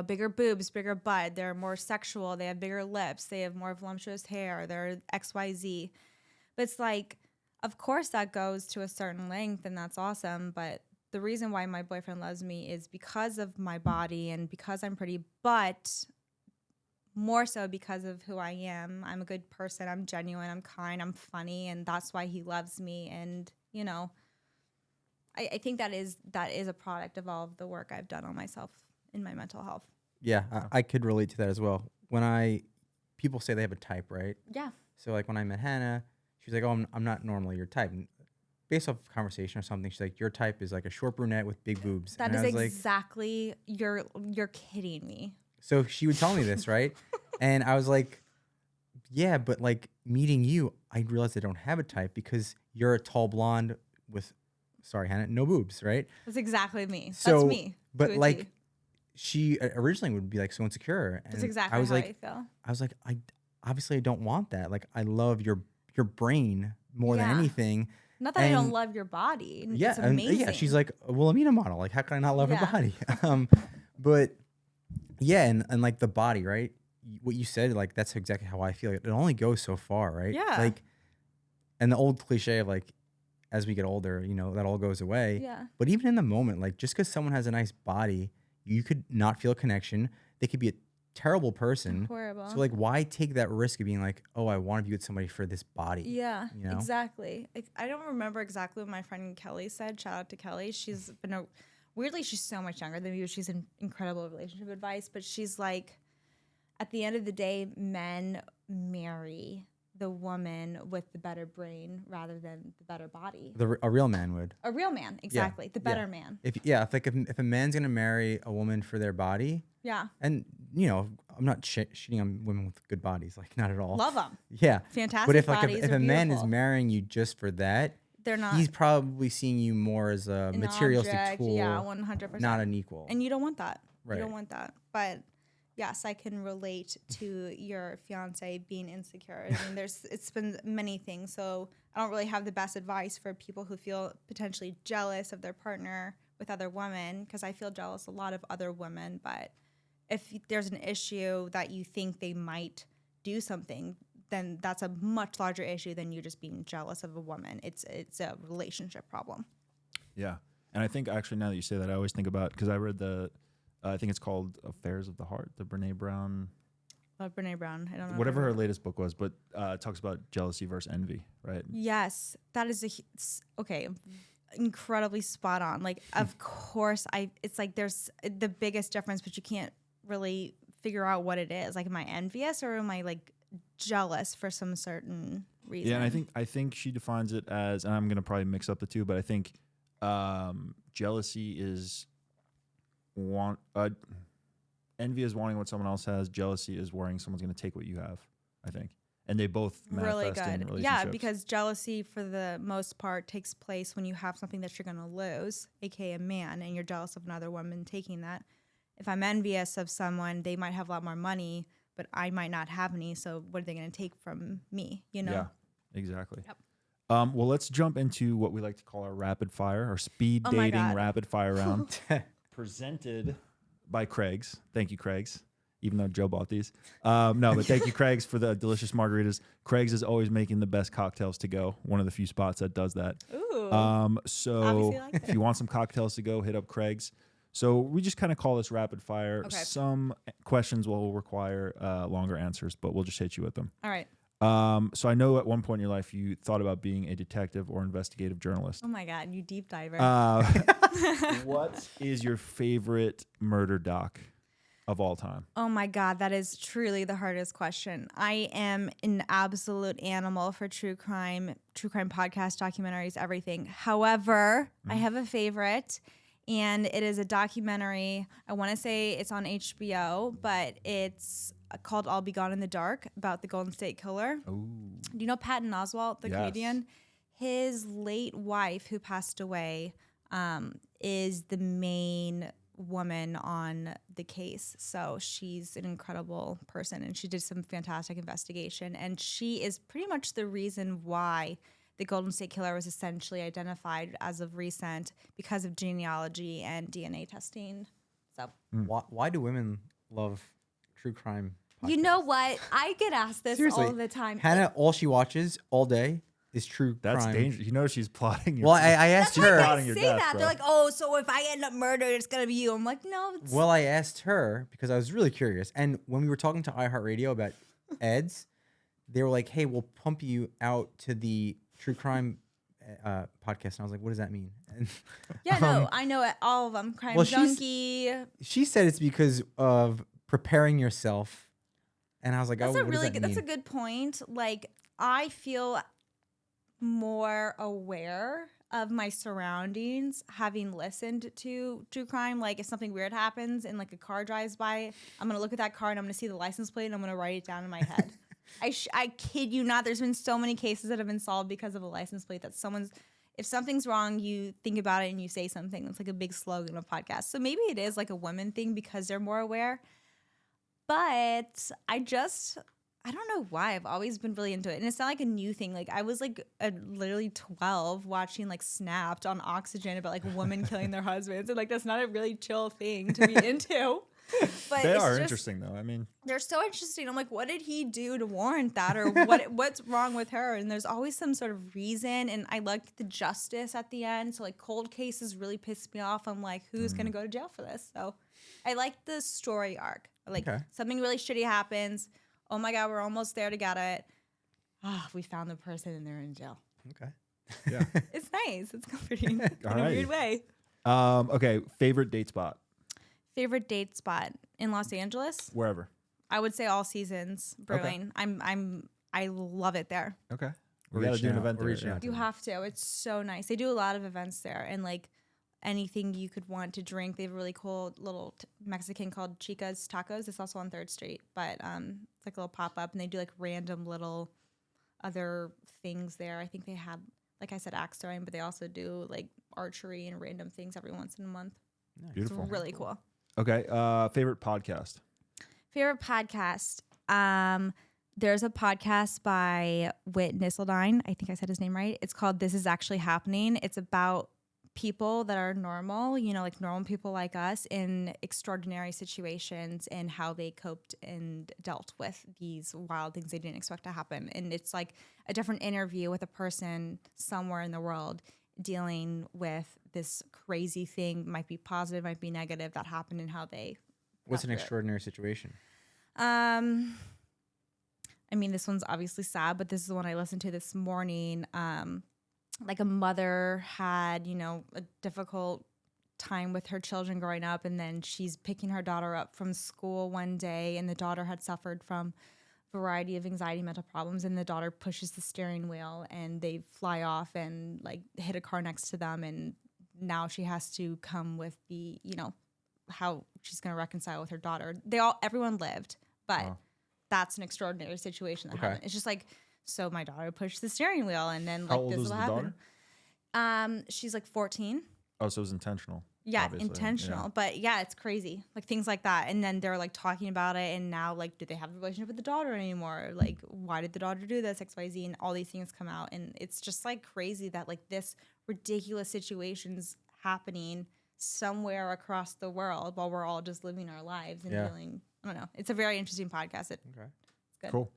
bigger boobs, bigger butt, they're more sexual, they have bigger lips, they have more voluptuous hair, they're XYZ. But it's like, of course that goes to a certain length, and that's awesome, but the reason why my boyfriend loves me is because of my body and because I'm pretty, but more so because of who I am. I'm a good person. I'm genuine. I'm kind. I'm funny. And that's why he loves me. And, I think that is a product of all of the work I've done on myself in my mental health. Yeah, I could relate to that as well. When people say they have a type, right? Yeah. So like when I met Hannah, she's like, oh, I'm not normally your type. And based off of conversation or something, she's like, your type is like a short brunette with big boobs. That and is exactly, you're kidding me. So she would tell me this, right? And I was like, yeah, but like meeting you, I realized I don't have a type because you're a tall blonde with, sorry, Hannah, no boobs, right? That's exactly me. So, that's me. But like, she originally would be like so insecure. And that's exactly I was how like, I feel. I was like, I don't want that. Like, I love your brain more than anything. Not that I don't love your body. Yeah, it's amazing. yeah. She's like, well, I'm a model. Like, how can I not love her Yeah. body? But yeah, and like the body, right? What you said, like that's exactly how I feel. It only goes so far, right? Yeah. Like, and the old cliche of like, as we get older, that all goes away. Yeah. But even in the moment, like just because someone has a nice body, you could not feel a connection. They could be a terrible person. Horrible. So like, why take that risk of being like, oh, I want to be with somebody for this body? Yeah, exactly. I don't remember exactly what my friend Kelly said. Shout out to Kelly. She's been weirdly, she's so much younger than me, but she's an incredible relationship advice. But she's like, at the end of the day, men marry the woman with the better brain rather than the better body. A real man would. A real man, exactly. Yeah. The better man. If a man's gonna marry a woman for their body. Yeah. And I'm not shitting on women with good bodies, like not at all. Love them. Yeah. Fantastic. But if bodies if a man is beautiful. Marrying you just for that, they're not. He's probably seeing you more as a materialistic object, tool. Yeah, 100%. Not an equal. And you don't want that. Right. You don't want that. But yes, I can relate to your fiance being insecure. I mean, it's been many things. So I don't really have the best advice for people who feel potentially jealous of their partner with other women, because I feel jealous a lot of other women. But if there's an issue that you think they might do something, then that's a much larger issue than you just being jealous of a woman. It's a relationship problem. Yeah. And I think actually now that you say that, I always think about, because I read I think it's called Affairs of the Heart, the Brene Brown. Brene Brown. I don't know. Whatever her latest book was, but it talks about jealousy versus envy, right? Yes. That is incredibly spot on. Like, of course, it's like there's the biggest difference, but you can't really figure out what it is. Like, am I envious or am I like jealous for some certain reason? Yeah, and I think she defines it as, and I'm gonna probably mix up the two, but I think jealousy is envy is wanting what someone else has. Jealousy is worrying someone's gonna take what you have. I think, and they both manifest really in good. relationships. Yeah, because jealousy for the most part takes place when you have something that you're gonna lose, aka a man, and you're jealous of another woman taking that. If I'm envious of someone, they might have a lot more money, but I might not have any, so what are they going to take from me, Yeah, exactly. Yep. Well, let's jump into what we like to call our rapid fire, or speed dating rapid fire round, presented by Craig's. Thank you, Craig's, even though Joe bought these. No, but thank you, Craig's, for the delicious margaritas. Craig's is always making the best cocktails to go, one of the few spots that does that. Ooh. So if you want some cocktails to go, hit up Craig's. So we just kind of call this rapid fire. Okay. Some questions will require longer answers, but we'll just hit you with them. All right. So I know at one point in your life you thought about being a detective or investigative journalist. Oh my God, you deep diver. What is your favorite murder doc of all time? Oh my God, that is truly the hardest question. I am an absolute animal for true crime podcast, documentaries, everything. However, I have a favorite, and it is a documentary. I want to say it's on HBO, but it's called I'll Be Gone in the Dark, about the Golden State Killer. Ooh. Do you know Patton Oswalt, the Yes. comedian? His late wife, who passed away, is the main woman on the case. So she's an incredible person, and she did some fantastic investigation. And she is pretty much the reason why the Golden State Killer was essentially identified as of recent because of genealogy and DNA testing. So Why do women love true crime podcasts? you know what? I get asked this Seriously, all the time. Hannah, all she watches all day is true That's crime. dangerous. You know she's plotting your Well, I asked That's why her. I Plotting your say death, that. bro. They're like, oh, so if I end up murdered, it's going to be you. I'm like, no. It's Well, I asked her because I was really curious. And when we were talking to iHeartRadio about Eds, they were like, hey, we'll pump you out to the true crime podcast. And I was like, what does that mean? And, Yeah, no, I know it, all of them. Crime well, she's- Junkie. she said it's because of preparing yourself. And I was like, That's oh, a what does really that good. mean? That's a good point. Like, I feel more aware of my surroundings having listened to true crime. Like, if something weird happens and like a car drives by, I'm gonna look at that car and I'm gonna see the license plate and I'm gonna write it down in my head. I kid you not. There's been so many cases that have been solved because of a license plate that if something's wrong, you think about it and you say something. That's like a big slogan of podcasts. So maybe it is like a women thing because they're more aware. But I don't know why. I've always been really into it. And it's not like a new thing. Like, I was like literally 12 watching like Snapped on Oxygen about like women killing their husbands. And like, that's not a really chill thing to be into. But They it's are just, interesting though. I mean, they're so interesting. I'm like, what did he do to warrant that? Or what's wrong with her? And there's always some sort of reason. And I like the justice at the end. So like cold cases really piss me off. I'm like, who's going to go to jail for this? So I like the story arc. Like something really shitty happens. Oh my God, we're almost there to get it. We found the person and they're in jail. Okay. yeah. It's nice. It's comforting in a Alrighty. weird way. Okay. Favorite date spot? Favorite date spot in Los Angeles? Wherever. I would say All Seasons Brewing. I love it there. Okay. We're We got to do reaching an out. event We're there. reaching out. You have to. It's so nice. They do a lot of events there, and like anything you could want to drink. They have a really cool little Mexican called Chica's Tacos. It's also on 3rd Street, but it's like a little pop up, and they do like random little other things there. I think they have, like I said, axe throwing, but they also do like archery and random things every once in a month. Nice. Beautiful. It's really cool. Okay. Favorite podcast? Favorite podcast. There's a podcast by Whit Nisseldine. I think I said his name right. It's called This Is Actually Happening. It's about people that are normal, like normal people like us in extraordinary situations and how they coped and dealt with these wild things they didn't expect to happen. And it's like a different interview with a person somewhere in the world dealing with this crazy thing, might be positive, might be negative, that happened and how they What's an got through it. extraordinary situation? I mean, this one's obviously sad, but this is the one I listened to this morning. Like a mother had, a difficult time with her children growing up, and then she's picking her daughter up from school one day, and the daughter had suffered from a variety of anxiety, mental problems, and the daughter pushes the steering wheel, and they fly off and like hit a car next to them, and now she has to come with the, how she's going to reconcile with her daughter. Everyone lived, but that's an extraordinary situation that happened. It's just like, so my daughter pushed the steering wheel, and then How like old this was will the happen. daughter? She's like 14. Oh, so it was intentional. Yeah, obviously. intentional. Yeah. But yeah, it's crazy. Like things like that. And then they're like talking about it, and now like, do they have a relationship with the daughter anymore? Like, why did the daughter do this, XYZ? And all these things come out, and it's just like crazy that like this ridiculous situation's happening somewhere across the world while we're all just living our lives and feeling. I don't know. It's a very interesting podcast. It's good. Cool.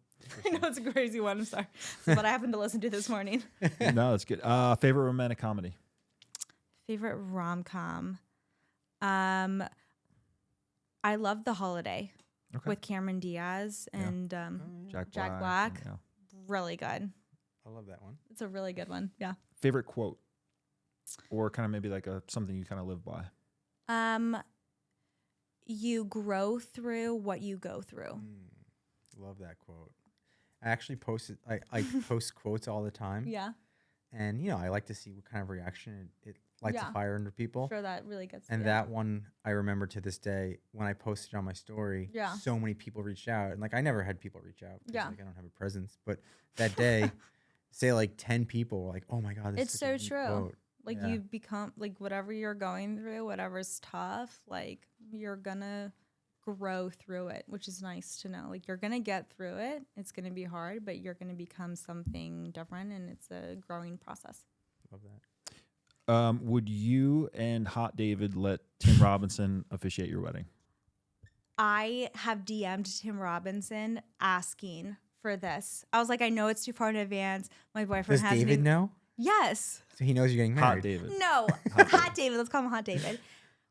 I know it's a crazy one. I'm sorry, but I happened to listen to this morning. No, that's good. Favorite romantic comedy? Favorite rom-com. I love The Holiday Okay. with Cameron Diaz and Jack Jack Black. Black. Yeah. Really good. I love that one. It's a really good one. Yeah. Favorite quote, or kind of maybe like something you kind of live by. You grow through what you go through. Love that quote. I actually I post quotes all the time. Yeah. And, I like to see what kind of reaction it lights Yeah. a fire under people. Sure, that really gets. And that one I remember to this day when I posted on my story. Yeah. So many people reached out, and like I never had people reach out. 'Cause, Yeah. Like I don't have a presence, but that day, say like 10 people were like, "Oh my god, this It's is such a so deep true. quote." Like Yeah. you become like whatever you're going through, whatever's tough, like you're gonna grow through it, which is nice to know. Like you're gonna get through it. It's gonna be hard, but you're gonna become something different, and it's a growing process. Love that. Would you and Hot David let Tim Robinson officiate your wedding? I have DM'd Tim Robinson asking for this. I was like, I know it's too far in advance. My boyfriend Does hasn't David even. know? Yes. So he knows you're getting married. Hot David. No. Hot David. Let's call him Hot David.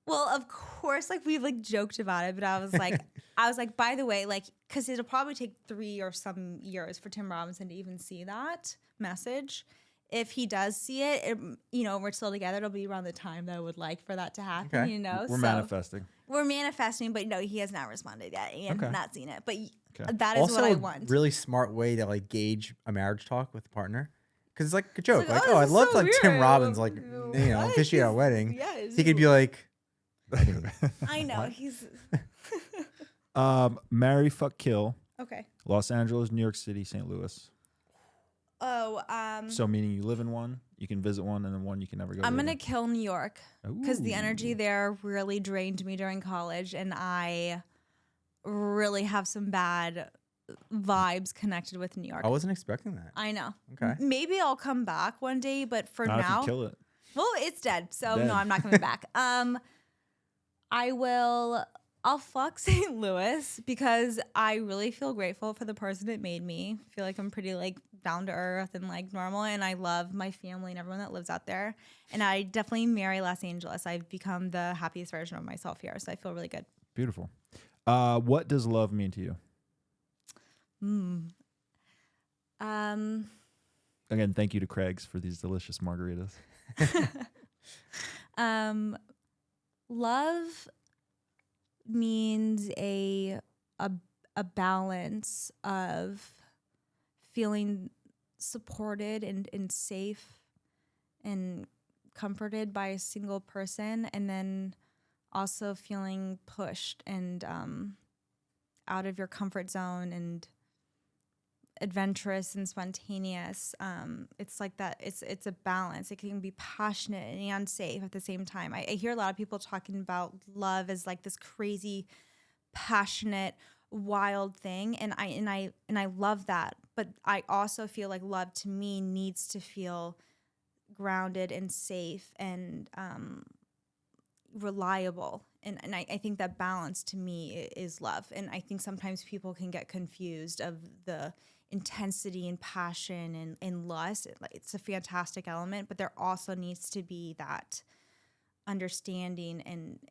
Well, of course, like we've like joked about it, but I was like, by the way, like, because it'll probably take 3 or some years for Tim Robinson to even see that message. If he does see it, we're still together. It'll be around the time that I would like for that to happen. Okay. We're manifesting. We're manifesting, but no, he has not responded yet and Okay. not seen it. But Okay. that is Also, what I a want. really smart way to like gauge a marriage talk with a partner. Because it's like a joke. like, Like, oh, I'd this is love so to let Tim weird. Robbins like, What? officiate our wedding. Yes. So he could be like, I know he's Marry, fuck, kill. okay. Los Angeles, New York City, St. Louis. Oh, So meaning you live in one, you can visit one, and then one you can never go. I'm to gonna kill New York because the Ooh. energy there really drained me during college, and I really have some bad vibes connected with New York. I wasn't expecting that. I know. Okay. Maybe I'll come back one day, but for Not if now, you kill it. well, it's dead. So Dead. no, I'm not coming back. I'll fuck St. Louis because I really feel grateful for the person that made me. I feel like I'm pretty like down to earth and like normal, and I love my family and everyone that lives out there. And I definitely marry Los Angeles. I've become the happiest version of myself here, so I feel really good. Beautiful. What does love mean to you? Again, thank you to Craig's for these delicious margaritas. Love means a balance of feeling supported and safe and comforted by a single person, and then also feeling pushed and out of your comfort zone and adventurous and spontaneous. It's like that. It's a balance. It can be passionate and safe at the same time. I hear a lot of people talking about love as like this crazy, passionate, wild thing, and I love that. But I also feel like love to me needs to feel grounded and safe and reliable. And I think that balance to me is love. And I think sometimes people can get confused of the intensity and passion and lust. It's a fantastic element, but there also needs to be that understanding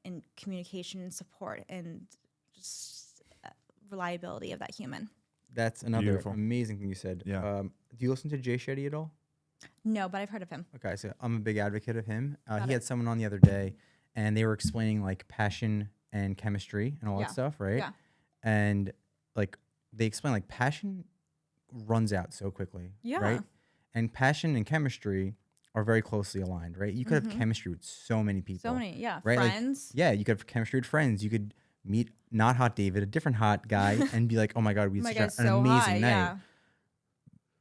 and communication and support and just reliability of that human. That's another Beautiful. amazing thing you said. Yeah. Do you listen to Jay Shetty at all? No, but I've heard of him. Okay, so I'm a big advocate of him. Got He it. had someone on the other day, and they were explaining like passion and chemistry and all Yeah. that stuff, right? Yeah. And like they explain like passion runs out so quickly, Yeah. right? And passion and chemistry are very closely aligned, right? You could have chemistry with so many people. So many, yeah. Right, like, Friends. Yeah, you could have chemistry with friends. You could meet not Hot David, a different hot guy, and be like, oh my God, we Oh my had God, such an so amazing high, night. yeah.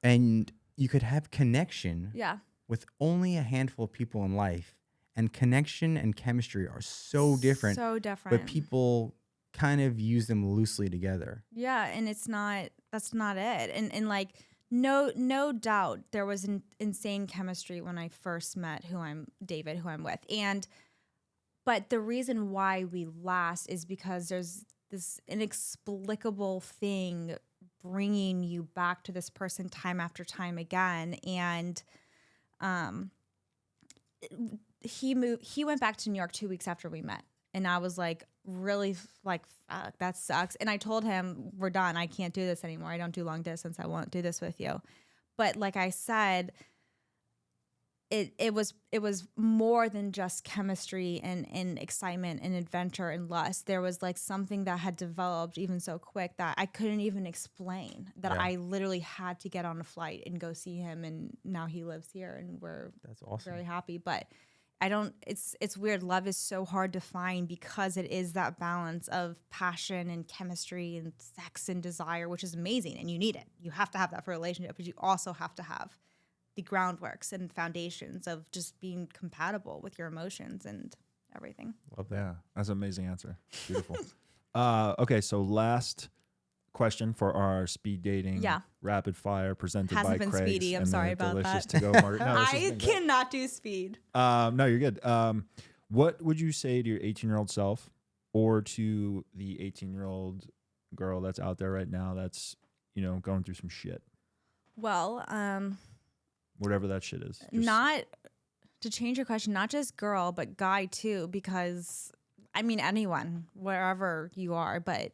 And you could have connection Yeah. with only a handful of people in life. And connection and chemistry are so different, So different. but people kind of use them loosely together. Yeah, and that's not it. And like no doubt there was an insane chemistry when I first met David, who I'm with. But the reason why we last is because there's this inexplicable thing bringing you back to this person time after time again. And he went back to New York 2 weeks after we met. And I was like, really, like, fuck, that sucks. And I told him, we're done. I can't do this anymore. I don't do long distance. I won't do this with you. But like I said, it was more than just chemistry and excitement and adventure and lust. There was like something that had developed even so quick that I couldn't even explain, that I literally had to get on a flight and go see him. And now he lives here and we're That's awesome. very happy. But it's weird. Love is so hard to find because it is that balance of passion and chemistry and sex and desire, which is amazing. And you need it. You have to have that for a relationship, but you also have to have the groundworks and foundations of just being compatible with your emotions and everything. Love that. Yeah, that's an amazing answer. Beautiful. Okay, so last question for our speed dating rapid fire presented Hasn't by been Craig's speedy. I'm and sorry the about delicious that. to-go market. No, this has I been great. cannot do speed. No, you're good. What would you say to your 18-year-old self or to the 18-year-old girl that's out there right now that's, going through some shit? Well, Whatever that shit is. not to change your question, not just girl, but guy too, because I mean, anyone, wherever you are, but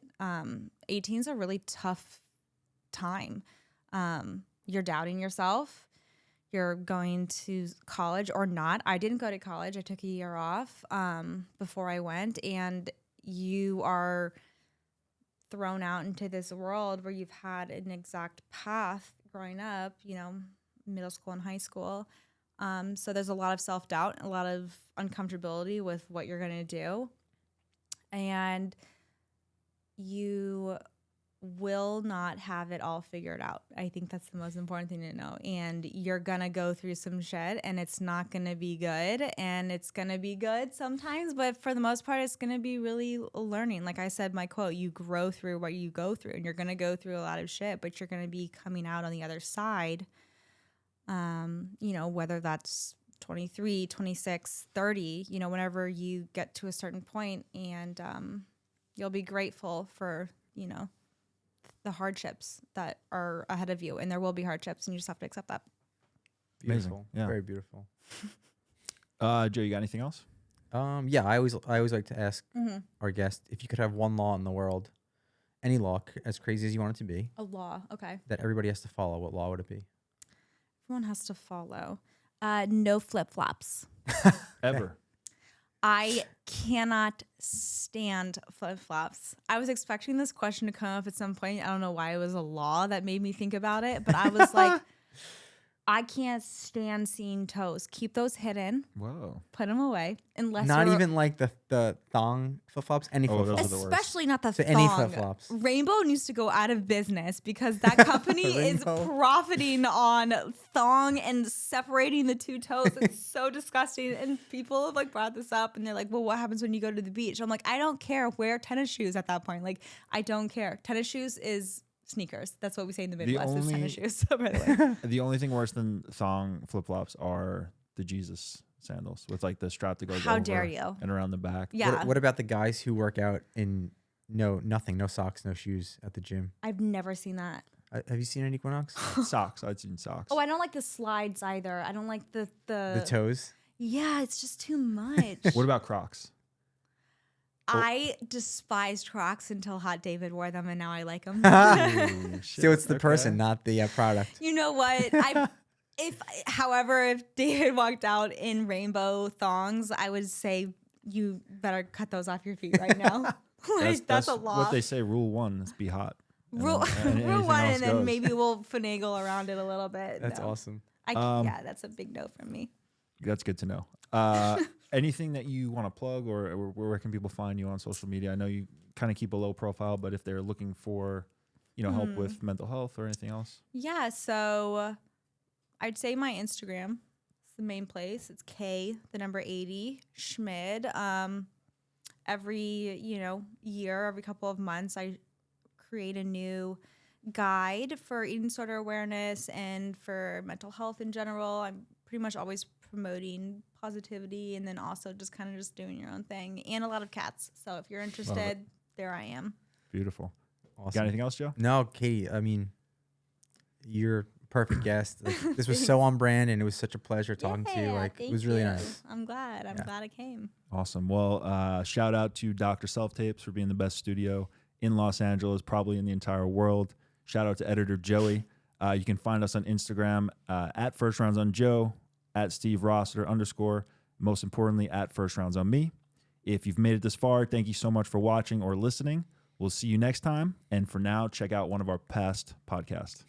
18 is a really tough time. You're doubting yourself. You're going to college or not. I didn't go to college. I took a year off before I went, and you are thrown out into this world where you've had an exact path growing up, middle school and high school. So there's a lot of self-doubt, a lot of uncomfortability with what you're going to do. And you will not have it all figured out. I think that's the most important thing to know. And you're going to go through some shit, and it's not going to be good. And it's going to be good sometimes, but for the most part, it's going to be really learning. Like I said, my quote, you grow through what you go through, and you're going to go through a lot of shit, but you're going to be coming out on the other side. Whether that's 23, 26, 30, whenever you get to a certain point, and you'll be grateful for, the hardships that are ahead of you. And there will be hardships, and you just have to accept that. Beautiful. Amazing. Yeah. Very beautiful. Joe, you got anything else? Yeah, I always like to ask our guest if you could have one law in the world, any law, as crazy as you want it to be, A law. Okay. that everybody has to follow, what law would it be? Everyone has to follow. No flip-flops. Ever. I cannot stand flip-flops. I was expecting this question to come up at some point. I don't know why it was a law that made me think about it, but I was like, I can't stand seeing toes. Keep those hidden. Whoa. Put them away. Unless Not you're, even like the thong flip-flops, any Oh, those flip-flops. are the worst. especially not the So thong. any flip-flops. Rainbow needs to go out of business because that company is Rainbow. profiting on thong and separating the two toes. It's so disgusting. And people have brought this up, and they're like, well, what happens when you go to the beach? I'm like, I don't care. Wear tennis shoes at that point. I don't care. Tennis shoes is sneakers. That's what we say in the Midwest is tennis shoes. By the way. The only thing worse than thong flip-flops are the Jesus sandals with the strap that goes How over dare you? and around the back. Yeah. What about the guys who work out in nothing, no socks, no shoes at the gym? I've never seen that. Have you seen an Equinox? Socks. I'd seen socks. Oh, I don't like the slides either. I don't like the The toes? Yeah, it's just too much. What about Crocs? I despised Crocs until Hot David wore them, and now I like them. Ooh, shit. So it's the Okay. person, not the product. You know what? However, if David walked out in rainbow thongs, I would say you better cut those off your feet right now. That's a law. What they say, rule one is be hot. And Rule then anything rule one, else and then goes. maybe we'll finagle around it a little bit. That's No. awesome. Yeah, that's a big no from me. That's good to know. Anything that you want to plug, or where can people find you on social media? I know you kind of keep a low profile, but if they're looking for, help with mental health or anything else. Yeah, so I'd say my Instagram is the main place. It's K, the number 80, Schmid. Every, year, every couple of months, I create a new guide for eating disorder awareness and for mental health in general. I'm pretty much always promoting positivity, and then also just doing your own thing, and a lot of cats. So if you're interested, there I am. Beautiful. Awesome. Got anything else, Joe? No, Katie, I mean, you're perfect guest. Like, this was so on brand, and it was such a pleasure talking to you. Like, it was really you. nice. I'm glad. I'm glad I came. Awesome. Well, shout out to Dr. Self Tapes for being the best studio in Los Angeles, probably in the entire world. Shout out to editor Joey. You can find us on Instagram at First Rounds on Joe, at Steve Rossiter _. Most importantly, at First Rounds on me. If you've made it this far, thank you so much for watching or listening. We'll see you next time. And for now, check out one of our past podcasts.